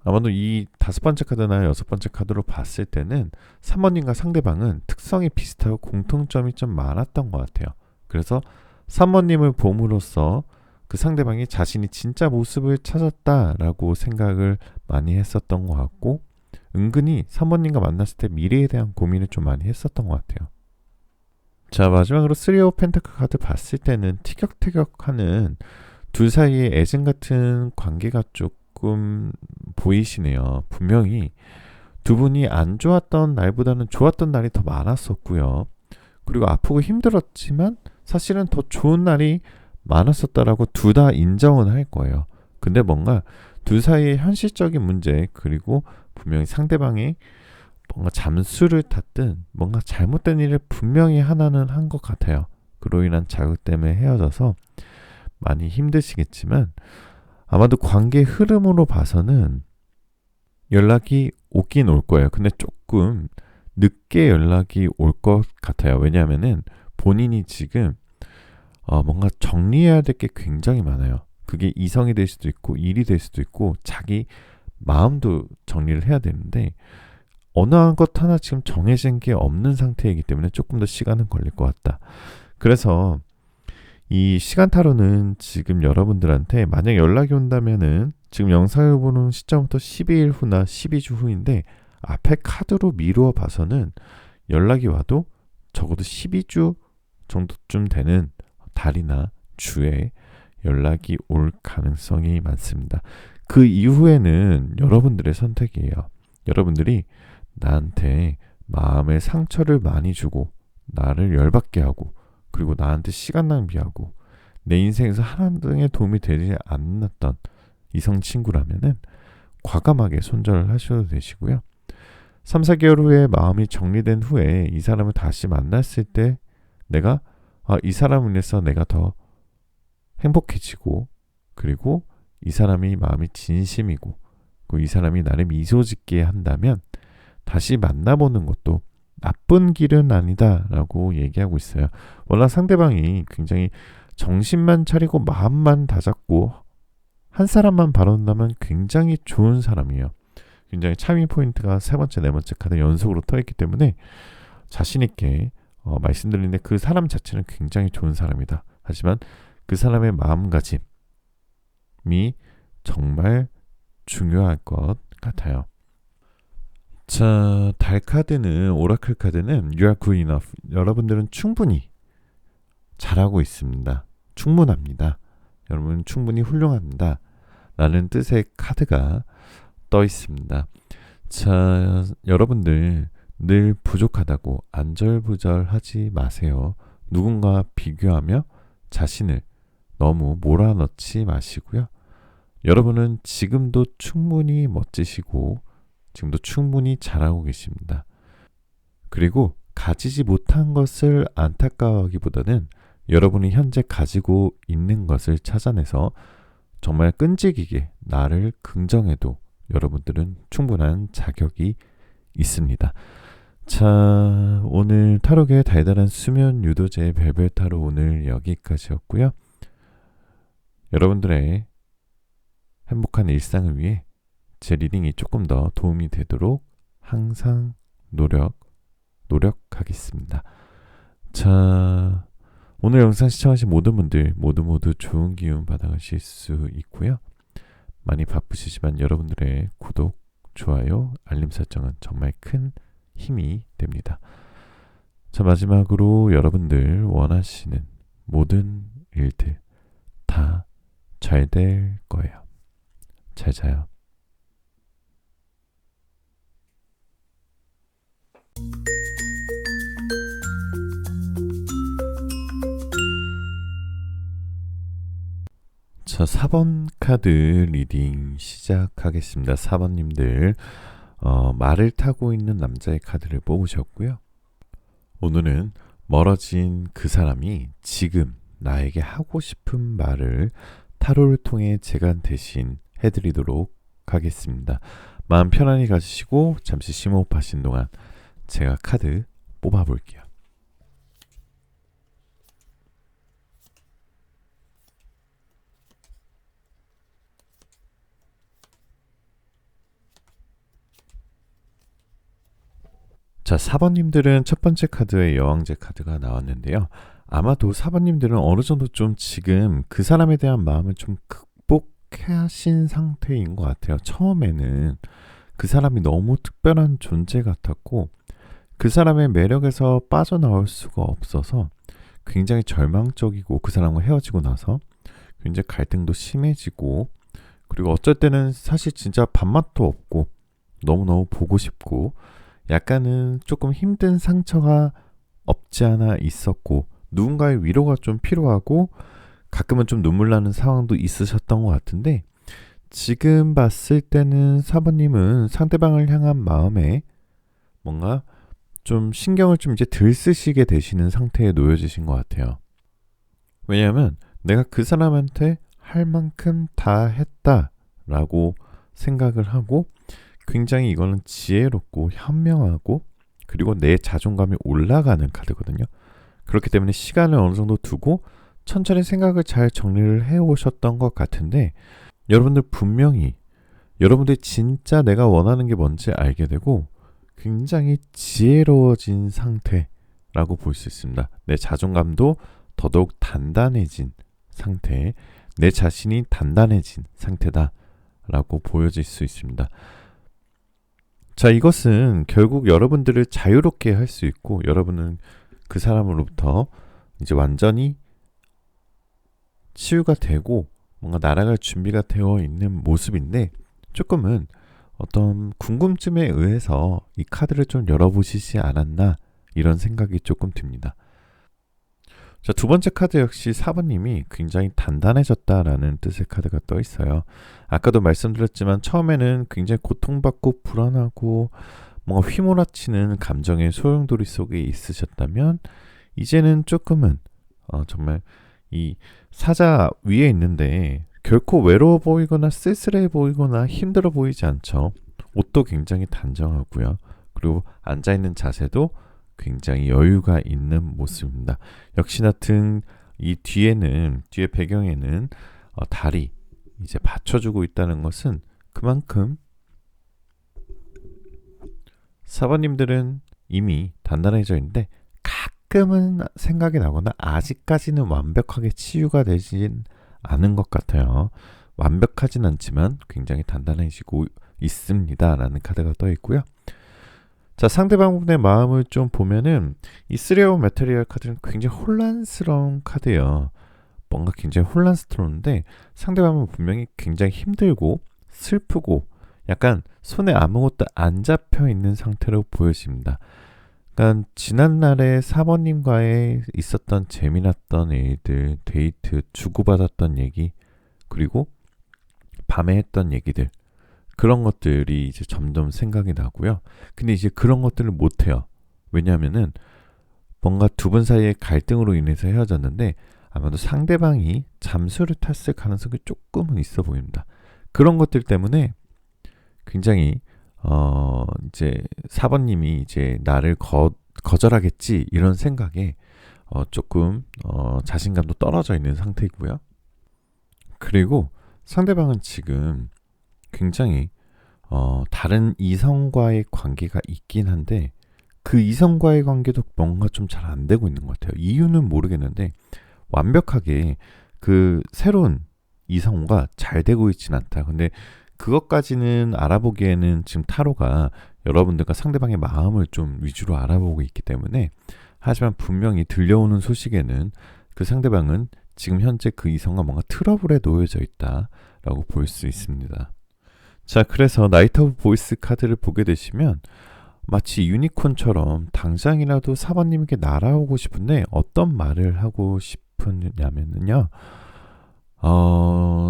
아마도 이 5번째 카드나 6번째 카드로 봤을 때는 사모님과 상대방은 특성이 비슷하고 공통점이 좀 많았던 것 같아요. 그래서 사모님을 봄으로써 그 상대방이 자신이 진짜 모습을 찾았다라고 생각을 많이 했었던 것 같고 은근히 사모님과 만났을 때 미래에 대한 고민을 좀 많이 했었던 것 같아요. 자, 마지막으로 3 오브 펜타클 카드 봤을 때는 티격태격하는 둘 사이의 애증 같은 관계가 조금 보이시네요. 분명히 두 분이 안 좋았던 날보다는 좋았던 날이 더 많았었고요. 그리고 아프고 힘들었지만 사실은 더 좋은 날이 많았었다라고 둘 다 인정은 할 거예요. 근데 뭔가 둘 사이의 현실적인 문제 그리고 분명히 상대방이 뭔가 잠수를 탔든 뭔가 잘못된 일을 분명히 하나는 한 것 같아요. 그로 인한 자극 때문에 헤어져서 많이 힘드시겠지만 아마도 관계 흐름으로 봐서는 연락이 오긴 올 거예요. 근데 조금 늦게 연락이 올 것 같아요. 왜냐하면은 본인이 지금 뭔가 정리해야 될 게 굉장히 많아요. 그게 이성이 될 수도 있고 일이 될 수도 있고 자기 마음도 정리를 해야 되는데 어느 것 하나 지금 정해진 게 없는 상태이기 때문에 조금 더 시간은 걸릴 것 같다. 그래서 이 시간 타로는 지금 여러분들한테 만약 연락이 온다면은 지금 영상을 보는 시점부터 12일 후나 12주 후인데 앞에 카드로 미루어 봐서는 연락이 와도 적어도 12주 정도쯤 되는 달이나 주에 연락이 올 가능성이 많습니다. 그 이후에는 여러분들의 선택이에요. 여러분들이 나한테 마음의 상처를 많이 주고 나를 열받게 하고 그리고 나한테 시간 낭비하고 내 인생에서 하나등의 도움이 되지 않았던 이성 친구라면은 과감하게 손절을 하셔도 되시고요. 3, 4개월 후에 마음이 정리된 후에 이 사람을 다시 만났을 때 내가 이 사람을 인해서 내가 더 행복해지고 그리고 이 사람이 마음이 진심이고 그리고 이 사람이 나를 미소 짓게 한다면 다시 만나보는 것도 나쁜 길은 아니다라고 얘기하고 있어요. 워낙 상대방이 굉장히 정신만 차리고 마음만 다잡고 한 사람만 바라본다면 굉장히 좋은 사람이에요. 굉장히 참이 포인트가 3번째, 4번째 카드 연속으로 떠있기 때문에 자신있게 말씀드리는데 그 사람 자체는 굉장히 좋은 사람이다. 하지만 그 사람의 마음가짐이 정말 중요할 것 같아요. 자, 달 카드는 오라클 카드는 You are good enough. 여러분들은 충분히 잘하고 있습니다. 충분합니다. 여러분 충분히 훌륭합니다. 라는 뜻의 카드가 떠 있습니다. 자, 여러분들 늘 부족하다고 안절부절하지 마세요. 누군가 비교하며 자신을 너무 몰아넣지 마시고요. 여러분은 지금도 충분히 멋지시고 지금도 충분히 잘하고 계십니다. 그리고 가지지 못한 것을 안타까워하기보다는 여러분이 현재 가지고 있는 것을 찾아내서 정말 끈질기게 나를 긍정해도 여러분들은 충분한 자격이 있습니다. 자, 오늘 타로계의 달달한 수면 유도제 벨벳 타로 오늘 여기까지였고요. 여러분들의 행복한 일상을 위해 제 리딩이 조금 더 도움이 되도록 항상 노력하겠습니다. 자, 오늘 영상 시청하신 모든 분들 모두 좋은 기운 받아가실 수 있고요. 많이 바쁘시지만 여러분들의 구독, 좋아요, 알림 설정은 정말 큰 힘이 됩니다. 자, 마지막으로 여러분들 원하시는 모든 일들 다 잘 될 거예요. 잘 자요. 자, 4번 카드 리딩 시작하겠습니다. 4번님들 말을 타고 있는 남자의 카드를 뽑으셨고요. 오늘은 멀어진 그 사람이 지금 나에게 하고 싶은 말을 타로를 통해 제가 대신 해드리도록 하겠습니다. 마음 편안히 가지시고 잠시 심호흡하신 동안 제가 카드 뽑아볼게요. 자, 4번님들은 첫 번째 카드에 여왕제 카드가 나왔는데요. 아마도 4번님들은 어느 정도 좀 지금 그 사람에 대한 마음을 좀 극복하신 상태인 것 같아요. 처음에는 그 사람이 너무 특별한 존재 같았고 그 사람의 매력에서 빠져나올 수가 없어서 굉장히 절망적이고 그 사람과 헤어지고 나서 굉장히 갈등도 심해지고 그리고 어쩔 때는 사실 진짜 밥맛도 없고 너무너무 보고 싶고 약간은 조금 힘든 상처가 없지 않아 있었고 누군가의 위로가 좀 필요하고 가끔은 좀 눈물 나는 상황도 있으셨던 것 같은데 지금 봤을 때는 4번님은 상대방을 향한 마음에 뭔가 좀 신경을 좀 이제 덜 쓰시게 되시는 상태에 놓여지신 것 같아요. 왜냐하면 내가 그 사람한테 할 만큼 다 했다라고 생각을 하고 굉장히 이거는 지혜롭고 현명하고 그리고 내 자존감이 올라가는 카드거든요. 그렇기 때문에 시간을 어느 정도 두고 천천히 생각을 잘 정리를 해오셨던 것 같은데 여러분들 분명히 여러분들이 진짜 내가 원하는 게 뭔지 알게 되고 굉장히 지혜로워진 상태라고 볼 수 있습니다. 내 자존감도 더더욱 단단해진 상태, 내 자신이 단단해진 상태다라고 보여질 수 있습니다. 자, 이것은 결국 여러분들을 자유롭게 할 수 있고 여러분은 그 사람으로부터 이제 완전히 치유가 되고 뭔가 날아갈 준비가 되어 있는 모습인데 조금은 어떤 궁금증에 의해서 이 카드를 좀 열어보시지 않았나 이런 생각이 조금 듭니다. 자, 두 번째 카드 역시 4번님이 굉장히 단단해졌다라는 뜻의 카드가 떠 있어요. 아까도 말씀드렸지만 처음에는 굉장히 고통받고 불안하고 뭔가 휘몰아치는 감정의 소용돌이 속에 있으셨다면 이제는 조금은 정말 이 사자 위에 있는데 결코 외로워 보이거나 쓸쓸해 보이거나 힘들어 보이지 않죠. 옷도 굉장히 단정하고요. 그리고 앉아있는 자세도 굉장히 여유가 있는 모습입니다. 역시나 이 뒤에 배경에는 달이 이제 받쳐주고 있다는 것은 그만큼 4번님들은 이미 단단해져 있는데 가끔은 생각이 나거나 아직까지는 완벽하게 치유가 되진 않은 것 같아요. 완벽하진 않지만 굉장히 단단해지고 있습니다 라는 카드가 떠 있고요. 자, 상대방분의 마음을 좀 보면은 이 3 메테리얼 카드는 굉장히 혼란스러운 카드예요. 뭔가 굉장히 혼란스러운데 상대방은 분명히 굉장히 힘들고 슬프고 약간 손에 아무것도 안 잡혀 있는 상태로 보여집니다. 그러니까 지난날에 4번님과의 있었던 재미났던 일들, 데이트, 주고받았던 얘기, 그리고 밤에 했던 얘기들 그런 것들이 이제 점점 생각이 나고요. 근데 이제 그런 것들을 못 해요. 왜냐하면은 뭔가 두 분 사이의 갈등으로 인해서 헤어졌는데 아마도 상대방이 잠수를 탔을 가능성이 조금은 있어 보입니다. 그런 것들 때문에 굉장히 이제 4번님이 이제 나를 거절하겠지 이런 생각에 조금 자신감도 떨어져 있는 상태이고요. 그리고 상대방은 지금 굉장히 다른 이성과의 관계가 있긴 한데 그 이성과의 관계도 뭔가 좀 잘 안 되고 있는 것 같아요. 이유는 모르겠는데 완벽하게 그 새로운 이성과 잘 되고 있진 않다. 근데 그것까지는 알아보기에는 지금 타로가 여러분들과 상대방의 마음을 좀 위주로 알아보고 있기 때문에, 하지만 분명히 들려오는 소식에는 그 상대방은 지금 현재 그 이성과 뭔가 트러블에 놓여져 있다라고 볼 수 있습니다. 자, 그래서 나이트 오브 보이스 카드를 보게 되시면 마치 유니콘처럼 당장이라도 사번님에게 날아오고 싶은데 어떤 말을 하고 싶으냐면요.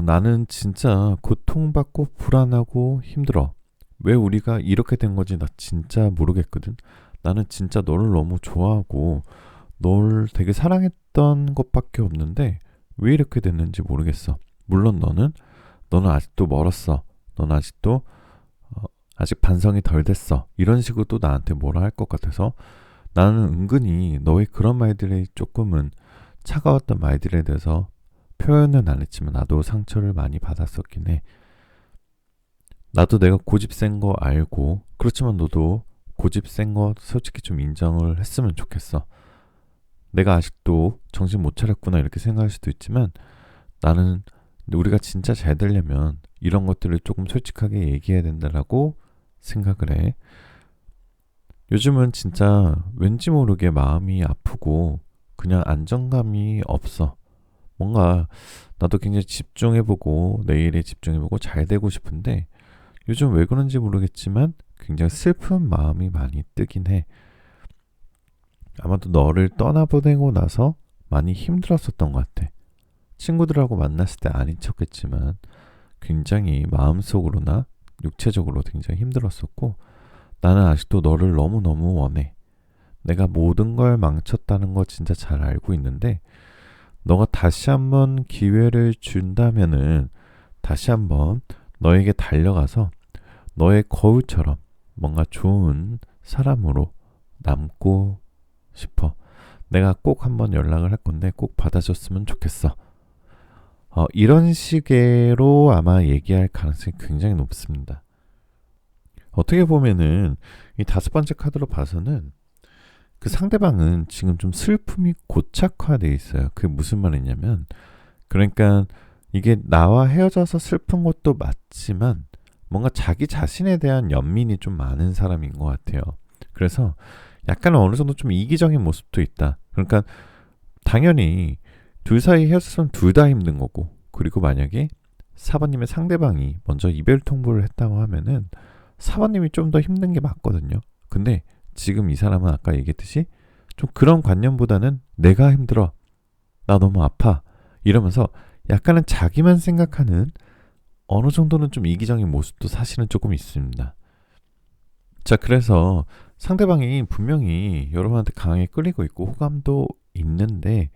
나는 진짜 고통받고 불안하고 힘들어. 왜 우리가 이렇게 된 건지 나 진짜 모르겠거든. 나는 진짜 너를 너무 좋아하고 널 되게 사랑했던 것밖에 없는데 왜 이렇게 됐는지 모르겠어. 물론 너는 아직도 멀었어. 너는 아직도 아직 반성이 덜 됐어. 이런 식으로 또 나한테 뭐라 할 것 같아서 나는 은근히 너의 그런 말들이 조금은 차가웠던 말들에 대해서 표현은 안 했지만 나도 상처를 많이 받았었긴 해. 나도 내가 고집 센 거 알고, 그렇지만 너도 고집 센 거 솔직히 좀 인정을 했으면 좋겠어. 내가 아직도 정신 못 차렸구나 이렇게 생각할 수도 있지만 나는 우리가 진짜 잘 되려면 이런 것들을 조금 솔직하게 얘기해야 된다라고 생각을 해. 요즘은 진짜 왠지 모르게 마음이 아프고 그냥 안정감이 없어. 뭔가 나도 굉장히 집중해보고 내 일에 집중해보고 잘 되고 싶은데 요즘 왜 그런지 모르겠지만 굉장히 슬픈 마음이 많이 뜨긴 해. 아마도 너를 떠나보내고 나서 많이 힘들었었던 것 같아. 친구들하고 만났을 때 아닌 척했지만 굉장히 마음속으로나 육체적으로 굉장히 힘들었었고, 나는 아직도 너를 너무너무 원해. 내가 모든 걸 망쳤다는 거 진짜 잘 알고 있는데 너가 다시 한번 기회를 준다면은 다시 한번 너에게 달려가서 너의 거울처럼 뭔가 좋은 사람으로 남고 싶어. 내가 꼭 한번 연락을 할 건데 꼭 받아줬으면 좋겠어. 이런 식으로 아마 얘기할 가능성이 굉장히 높습니다. 어떻게 보면은 이 5번째 카드로 봐서는 그 상대방은 지금 좀 슬픔이 고착화되어 있어요. 그게 무슨 말이냐면, 그러니까 이게 나와 헤어져서 슬픈 것도 맞지만 뭔가 자기 자신에 대한 연민이 좀 많은 사람인 것 같아요. 그래서 약간 어느 정도 좀 이기적인 모습도 있다. 그러니까 당연히 둘 사이 헤어졌으면 둘 다 힘든 거고, 그리고 만약에 사번님의 상대방이 먼저 이별 통보를 했다고 하면은 사번님이 좀 더 힘든 게 맞거든요. 근데 지금 이 사람은 아까 얘기했듯이 좀 그런 관념보다는 내가 힘들어, 나 너무 아파 이러면서 약간은 자기만 생각하는 어느 정도는 좀 이기적인 모습도 사실은 조금 있습니다. 자, 그래서 상대방이 분명히 여러분한테 강하게 끌리고 있고 호감도 있는데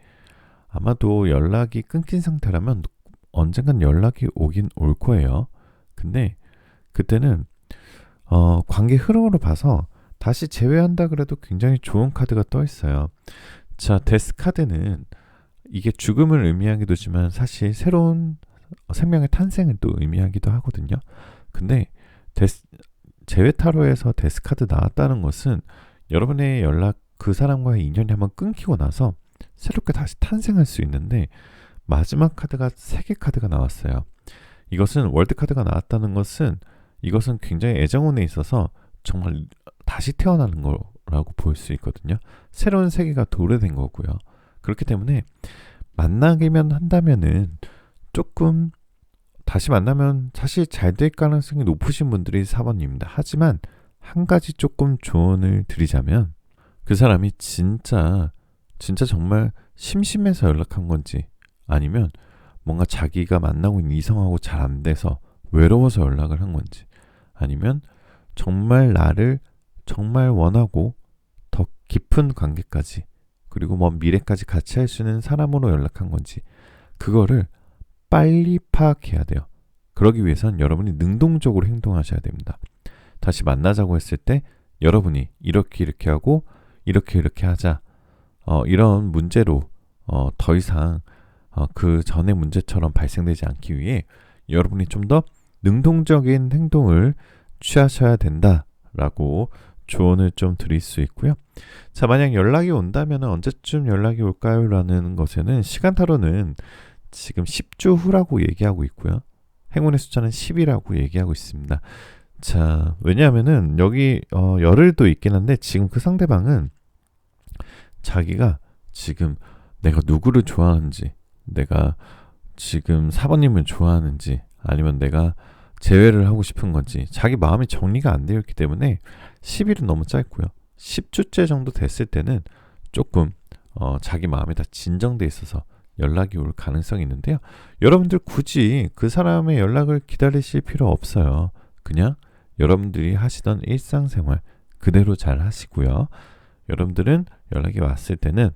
아마도 연락이 끊긴 상태라면 언젠간 연락이 오긴 올 거예요. 근데 그때는 관계 흐름으로 봐서 다시 재회한다 그래도 굉장히 좋은 카드가 떠 있어요. 자, 데스 카드는 이게 죽음을 의미하기도 하지만 사실 새로운 생명의 탄생을 또 의미하기도 하거든요. 근데 재회 타로에서 데스 카드 나왔다는 것은 여러분의 연락, 그 사람과의 인연이 한번 끊기고 나서 새롭게 다시 탄생할 수 있는데, 마지막 카드가 3개 카드가 나왔어요. 이것은 월드 카드가 나왔다는 것은 이것은 굉장히 애정운에 있어서 정말 다시 태어나는 거라고 볼 수 있거든요. 새로운 세계가 도래된 거고요. 그렇기 때문에 만나기만 한다면은 조금 다시 만나면 사실 잘 될 가능성이 높으신 분들이 4번입니다. 하지만 한 가지 조금 조언을 드리자면, 그 사람이 진짜 정말 심심해서 연락한 건지, 아니면 뭔가 자기가 만나고 있는 이성하고 잘 안 돼서 외로워서 연락을 한 건지, 아니면 정말 나를 정말 원하고 더 깊은 관계까지, 그리고 먼 미래까지 같이 할 수 있는 사람으로 연락한 건지, 그거를 빨리 파악해야 돼요. 그러기 위해선 여러분이 능동적으로 행동하셔야 됩니다. 다시 만나자고 했을 때 여러분이 이렇게 하고 이렇게 하자, 이런 문제로 더 이상 그 전의 문제처럼 발생되지 않기 위해 여러분이 좀 더 능동적인 행동을 취하셔야 된다라고 조언을 좀 드릴 수 있고요. 자, 만약 연락이 온다면 언제쯤 연락이 올까요? 라는 것에는 시간타로는 지금 10주 후라고 얘기하고 있고요. 행운의 숫자는 10이라고 얘기하고 있습니다. 자, 왜냐하면은 여기 열흘도 있긴 한데 지금 그 상대방은 자기가 지금 내가 누구를 좋아하는지, 내가 지금 사번님을 좋아하는지, 아니면 내가 재회를 하고 싶은 건지 자기 마음이 정리가 안 되어 있기 때문에 10일은 너무 짧고요. 10주째 정도 됐을 때는 조금 자기 마음이 다 진정돼 있어서 연락이 올 가능성이 있는데요. 여러분들 굳이 그 사람의 연락을 기다리실 필요 없어요. 그냥 여러분들이 하시던 일상생활 그대로 잘 하시고요. 여러분들은 연락이 왔을 때는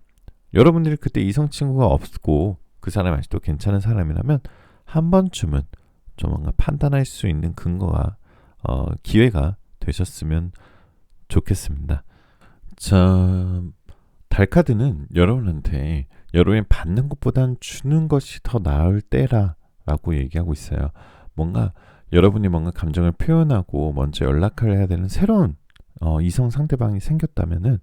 여러분들이 그때 이성 친구가 없고 그 사람이 아직도 괜찮은 사람이라면 한 번쯤은 좀 뭔가 판단할 수 있는 근거가 기회가 되셨으면 좋겠습니다. 자, 달카드는 여러분한테 여러분이 받는 것보단 주는 것이 더 나을 때라라고 얘기하고 있어요. 뭔가 여러분이 뭔가 감정을 표현하고 먼저 연락을 해야 되는 새로운 이성 상대방이 생겼다면은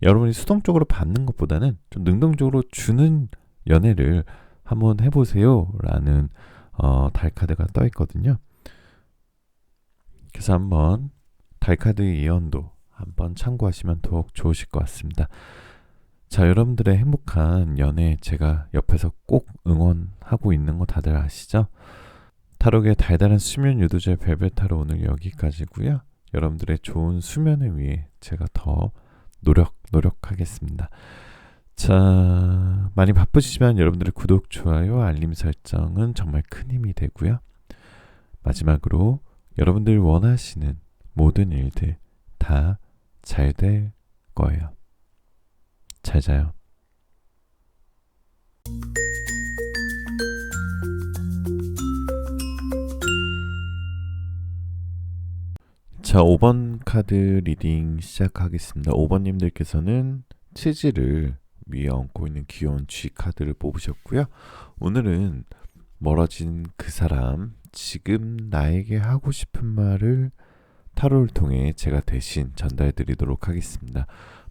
여러분이 수동적으로 받는 것보다는 좀 능동적으로 주는 연애를 한번 해보세요라는 달카드가 떠 있거든요. 그래서 한번 달카드의 예언도 한번 참고하시면 더욱 좋으실 것 같습니다. 자, 여러분들의 행복한 연애 제가 옆에서 꼭 응원하고 있는 거 다들 아시죠? 타로의 달달한 수면 유도제 벨벳타로 오늘 여기까지고요. 여러분들의 좋은 수면을 위해 제가 더 노력하겠습니다. 자, 많이 바쁘시지만 여러분들의 구독, 좋아요, 알림 설정은 정말 큰 힘이 되고요. 마지막으로 여러분들 원하시는 모든 일들 다 잘 될 거예요. 잘 자요. 자, 5번 카드 리딩 시작하겠습니다. 5번님들께서는 치즈를 위에 얹고 있는 귀여운 G 카드를 뽑으셨고요. 오늘은 멀어진 그 사람, 지금 나에게 하고 싶은 말을 타로를 통해 제가 대신 전달 드리도록 하겠습니다.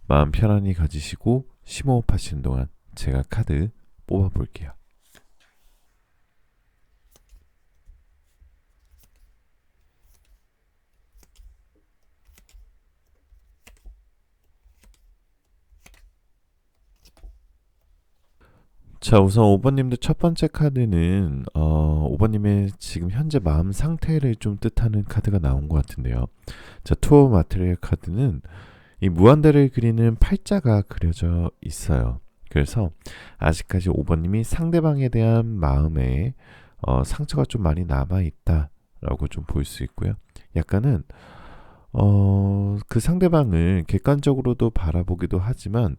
마음 편안히 가지시고 심호흡 하시는 동안 제가 카드 뽑아 볼게요. 자, 우선 5번님들 첫 번째 카드는 5번님의 지금 현재 마음 상태를 좀 뜻하는 카드가 나온 것 같은데요. 자, 투어 마테리얼 카드는 이 무한대를 그리는 팔자가 그려져 있어요. 그래서 아직까지 5번님이 상대방에 대한 마음에 상처가 좀 많이 남아있다라고 좀 볼 수 있고요. 약간은 그 상대방을 객관적으로도 바라보기도 하지만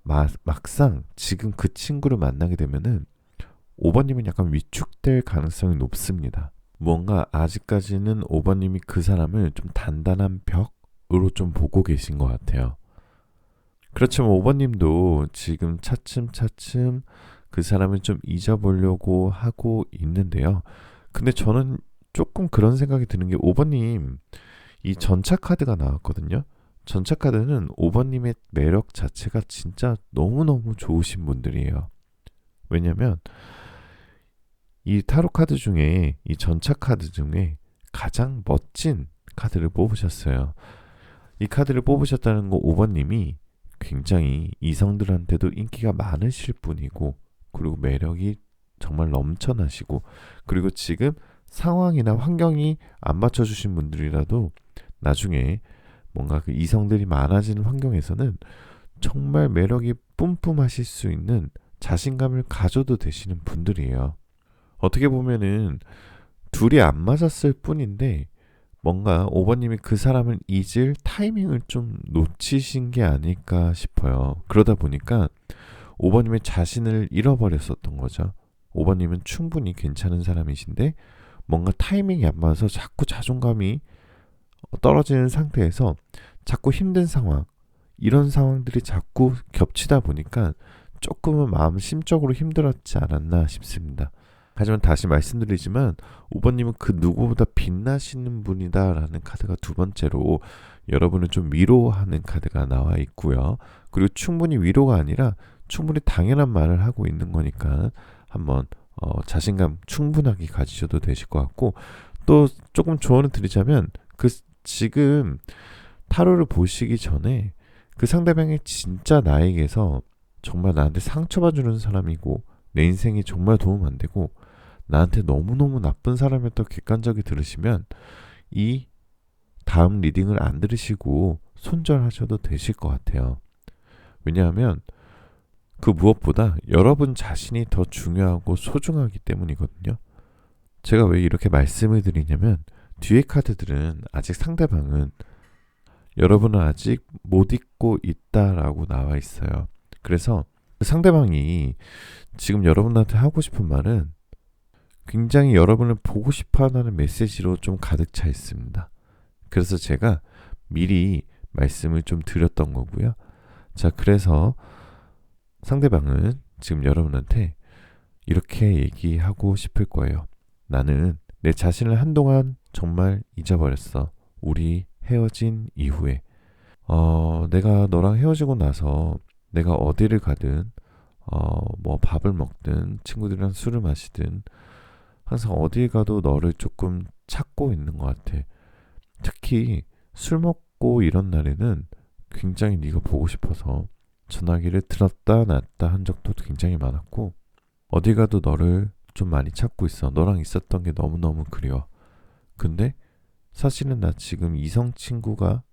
막상 지금 그 친구를 만나게 되면은 5번님은 약간 위축될 가능성이 높습니다. 뭔가 아직까지는 5번님이 그 사람을 좀 단단한 벽으로 좀 보고 계신 것 같아요. 그렇지만 5번님도 지금 차츰차츰 그 사람을 좀 잊어보려고 하고 있는데요. 근데 저는 조금 그런 생각이 드는 게 5번님 이 전차 카드가 나왔거든요. 전차 카드는 5번님의 매력 자체가 진짜 너무너무 좋으신 분들이에요. 왜냐면 이 타로 카드 중에 이 전차 카드 중에 가장 멋진 카드를 뽑으셨어요. 이 카드를 뽑으셨다는 거 5번님이 굉장히 이성들한테도 인기가 많으실 분이고, 그리고 매력이 정말 넘쳐나시고, 그리고 지금 상황이나 환경이 안 맞춰주신 분들이라도 나중에 뭔가 그 이성들이 많아지는 환경에서는 정말 매력이 뿜뿜하실 수 있는 자신감을 가져도 되시는 분들이에요. 어떻게 보면은 둘이 안 맞았을 뿐인데 뭔가 5번님이 그 사람을 잊을 타이밍을 좀 놓치신 게 아닐까 싶어요. 그러다 보니까 5번님의 자신을 잃어버렸었던 거죠. 5번님은 충분히 괜찮은 사람이신데 뭔가 타이밍이 안 맞아서 자꾸 자존감이 떨어지는 상태에서 자꾸 힘든 상황, 이런 상황들이 자꾸 겹치다 보니까 조금은 마음 심적으로 힘들었지 않았나 싶습니다. 하지만 다시 말씀드리지만 5번님은 그 누구보다 빛나시는 분이다라는 카드가 두 번째로 여러분을 좀 위로하는 카드가 나와 있고요. 그리고 충분히 위로가 아니라 충분히 당연한 말을 하고 있는 거니까 한번 자신감 충분하게 가지셔도 되실 것 같고, 또 조금 조언을 드리자면 지금 타로를 보시기 전에 그 상대방이 진짜 나에게서 정말 나한테 상처만 주는 사람이고 내 인생이 정말 도움 안 되고 나한테 너무너무 나쁜 사람이었다고 객관적이 들으시면 이 다음 리딩을 안 들으시고 손절하셔도 되실 것 같아요. 왜냐하면 그 무엇보다 여러분 자신이 더 중요하고 소중하기 때문이거든요. 제가 왜 이렇게 말씀을 드리냐면 뒤에 카드들은 아직 상대방은 여러분은 아직 못 잊고 있다라고 나와 있어요. 그래서 상대방이 지금 여러분한테 하고 싶은 말은 굉장히 여러분을 보고 싶어 하는 메시지로 좀 가득 차 있습니다. 그래서 제가 미리 말씀을 좀 드렸던 거고요. 자, 그래서 상대방은 지금 여러분한테 이렇게 얘기하고 싶을 거예요. 나는 내 자신을 한동안 정말 잊어버렸어. 우리 헤어진 이후에. 내가 너랑 헤어지고 나서 내가 어디를 가든, 뭐 밥을 먹든, 친구들이랑 술을 마시든, 항상 어딜 가도 너를 조금 찾고 있는 것 같아. 특히 술 먹고 이런 날에는 굉장히 네가 보고 싶어서 전화기를 들었다 놨다 한 적도 굉장히 많았고, 어디 가도 너를 좀 많이 찾고 있어. 너랑 있었던 게 너무너무 그리워. 근데 사실은 나 지금 이성 친구가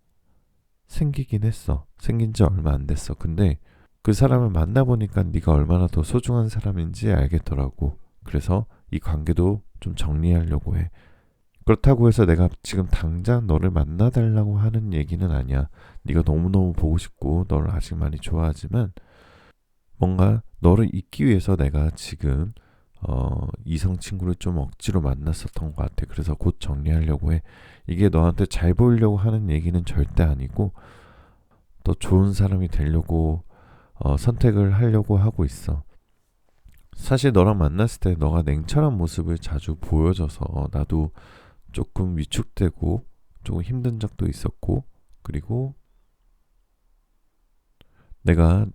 생기긴 했어. 생긴 지 얼마 안 됐어. 근데 그 사람을 만나보니까 네가 얼마나 더 소중한 사람인지 알겠더라고. 그래서 이 관계도 좀 정리하려고 해. 그렇다고 해서 내가 지금 당장 너를 만나달라고 하는 얘기는 아니야. 네가 너무너무 보고 싶고 너를 아직 많이 좋아하지만 뭔가 너를 잊기 위해서 내가 지금 이성 친구를 좀 억지로 만났었던 것 같아. 그래서 곧 정리하려고 해. 이게 너한테 잘 보이려고 하는 얘기는 절대 아니고 더 좋은 사람이 되려고 선택을 하려고 하고 있어. 사실 너랑 만났을 때 너가 냉철한 모습을 자주 보여줘서 나도 조금 위축되고 조금 힘든 적도 있었고, 그리고 내가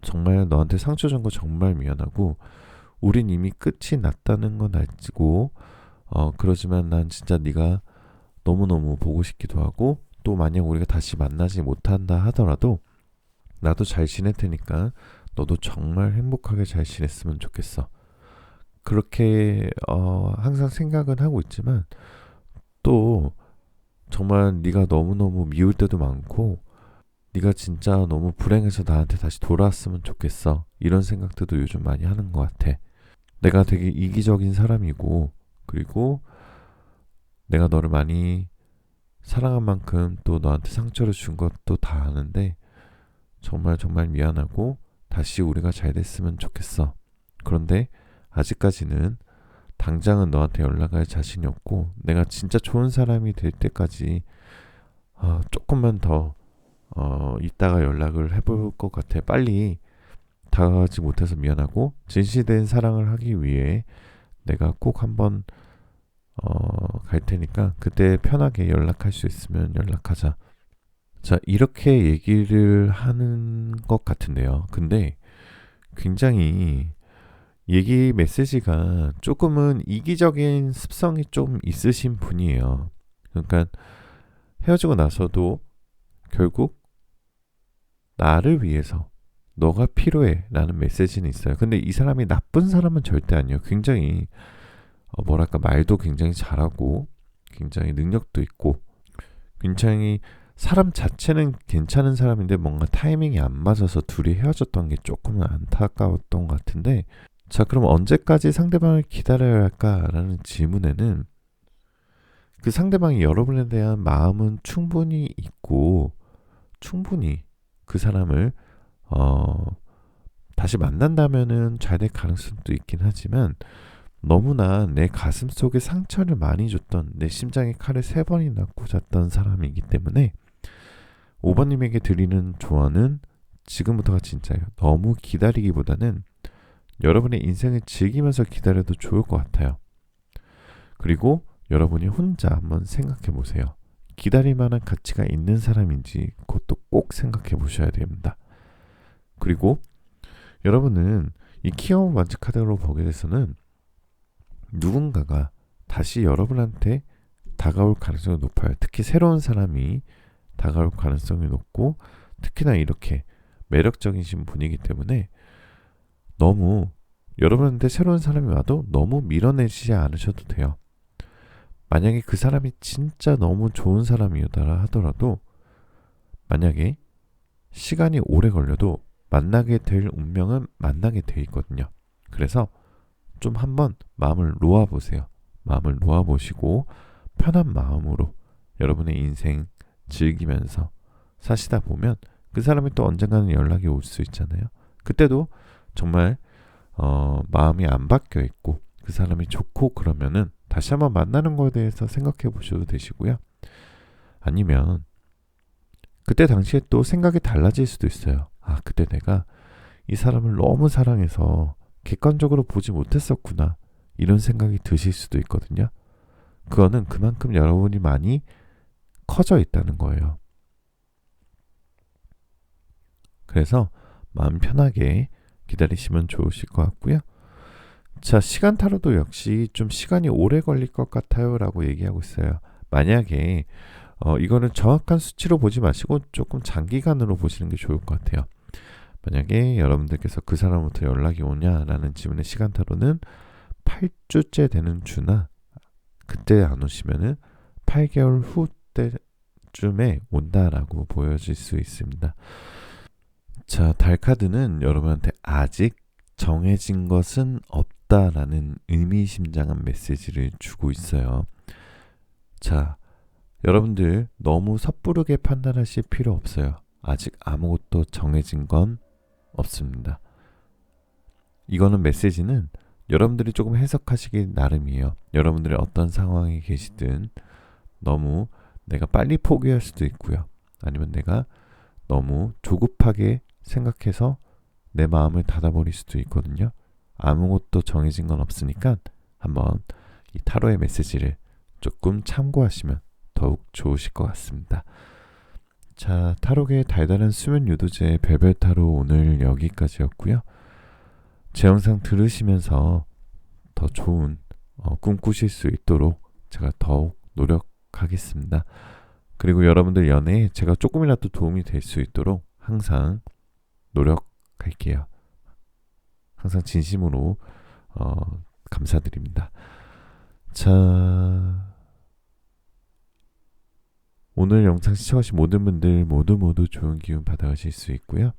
정말 너한테 상처 준 거 정말 미안하고 우린 이미 끝이 났다는 건 알고 그러지만 난 진짜 네가 너무너무 보고 싶기도 하고, 또 만약 우리가 다시 만나지 못한다 하더라도 나도 잘 지낼 테니까 너도 정말 행복하게 잘 지냈으면 좋겠어. 그렇게 항상 생각은 하고 있지만 또 정말 네가 너무너무 미울 때도 많고 네가 진짜 너무 불행해서 나한테 다시 돌아왔으면 좋겠어. 이런 생각들도 요즘 많이 하는 것 같아. 내가 되게 이기적인 사람이고, 그리고 내가 너를 많이 사랑한 만큼 또 너한테 상처를 준 것도 다 아는데 정말 정말 미안하고 다시 우리가 잘 됐으면 좋겠어. 그런데 아직까지는 당장은 너한테 연락할 자신이 없고 내가 진짜 좋은 사람이 될 때까지 조금만 더 이따가 연락을 해볼 것 같아. 빨리 다가가지 못해서 미안하고 진실된 사랑을 하기 위해 내가 꼭 한번 갈 테니까 그때 편하게 연락할 수 있으면 연락하자. 자, 이렇게 얘기를 하는 것 같은데요. 근데 굉장히 얘기 메시지가 조금은 이기적인 습성이 좀 있으신 분이에요. 그러니까 헤어지고 나서도 결국 나를 위해서 너가 필요해 라는 메시지는 있어요. 근데 이 사람이 나쁜 사람은 절대 아니에요. 굉장히 뭐랄까 말도 굉장히 잘하고 굉장히 능력도 있고 굉장히 사람 자체는 괜찮은 사람인데 뭔가 타이밍이 안 맞아서 둘이 헤어졌던 게 조금은 안타까웠던 것 같은데, 자, 그럼 언제까지 상대방을 기다려야 할까라는 질문에는 그 상대방이 여러분에 대한 마음은 충분히 있고 충분히 그 사람을 다시 만난다면은 잘 될 가능성도 있긴 하지만 너무나 내 가슴 속에 상처를 많이 줬던, 내 심장에 칼을 3번이나 꽂았던 사람이기 때문에 5번님에게 드리는 조언은 지금부터가 진짜예요. 너무 기다리기보다는 여러분의 인생을 즐기면서 기다려도 좋을 것 같아요. 그리고 여러분이 혼자 한번 생각해 보세요. 기다릴 만한 가치가 있는 사람인지 그것도 꼭 생각해 보셔야 됩니다. 그리고 여러분은 이 키오브 먼치 카드로 보게 돼서는 누군가가 다시 여러분한테 다가올 가능성이 높아요. 특히 새로운 사람이 다가올 가능성이 높고, 특히나 이렇게 매력적이신 분이기 때문에 너무 여러분한테 새로운 사람이 와도 너무 밀어내시지 않으셔도 돼요. 만약에 그 사람이 진짜 너무 좋은 사람이었다 하더라도, 만약에 시간이 오래 걸려도 만나게 될 운명은 만나게 돼 있거든요. 그래서 좀 한번 마음을 놓아보세요. 마음을 놓아보시고 편한 마음으로 여러분의 인생 즐기면서 사시다 보면 그 사람이 또 언젠가는 연락이 올 수 있잖아요. 그때도 정말 마음이 안 바뀌어 있고 그 사람이 좋고 그러면은 다시 한번 만나는 거에 대해서 생각해 보셔도 되시고요. 아니면 그때 당시에 또 생각이 달라질 수도 있어요. 아, 그때 내가 이 사람을 너무 사랑해서 객관적으로 보지 못했었구나, 이런 생각이 드실 수도 있거든요. 그거는 그만큼 여러분이 많이 커져 있다는 거예요. 그래서 마음 편하게 기다리시면 좋으실 것 같고요. 자, 시간 타로도 역시 좀 시간이 오래 걸릴 것 같아요 라고 얘기하고 있어요. 만약에 이거는 정확한 수치로 보지 마시고 조금 장기간으로 보시는 게 좋을 것 같아요. 만약에 여러분들께서 그 사람부터 연락이 오냐라는 질문의 시간 타로는 8주째 되는 주나, 그때 안 오시면은 8개월 후 때쯤에 온다라고 보여질 수 있습니다. 자, 달 카드는 여러분한테 아직 정해진 것은 없다라는 의미심장한 메시지를 주고 있어요. 자, 여러분들 너무 섣부르게 판단하실 필요 없어요. 아직 아무것도 정해진 건 없습니다. 이거는 메시지는 여러분들이 조금 해석하시기 나름이에요. 여러분들이 어떤 상황에 계시든 너무 내가 빨리 포기할 수도 있고요. 아니면 내가 너무 조급하게 생각해서 내 마음을 닫아버릴 수도 있거든요. 아무것도 정해진 건 없으니까 한번 이 타로의 메시지를 조금 참고하시면 더욱 좋으실 것 같습니다. 자, 타로계의 달달한 수면 유도제 별별 타로 오늘 여기까지였고요. 제 영상 들으시면서 더 좋은 꿈 꾸실 수 있도록 제가 더욱 노력하겠습니다. 그리고 여러분들 연애에 제가 조금이라도 도움이 될 수 있도록 항상 노력할게요. 항상 진심으로 감사드립니다. 자, 오늘 영상 시청하신 모든 분들 모두 좋은 기운 받아가실 수 있고요.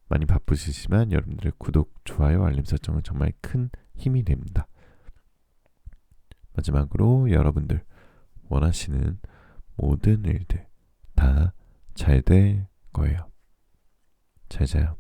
많이 바쁘시지만 여러분들의 구독, 좋아요, 알림 설정은 정말 큰 힘이 됩니다. 마지막으로 여러분들 원하시는 모든 일들 다 잘 될 거예요. 잘 자요.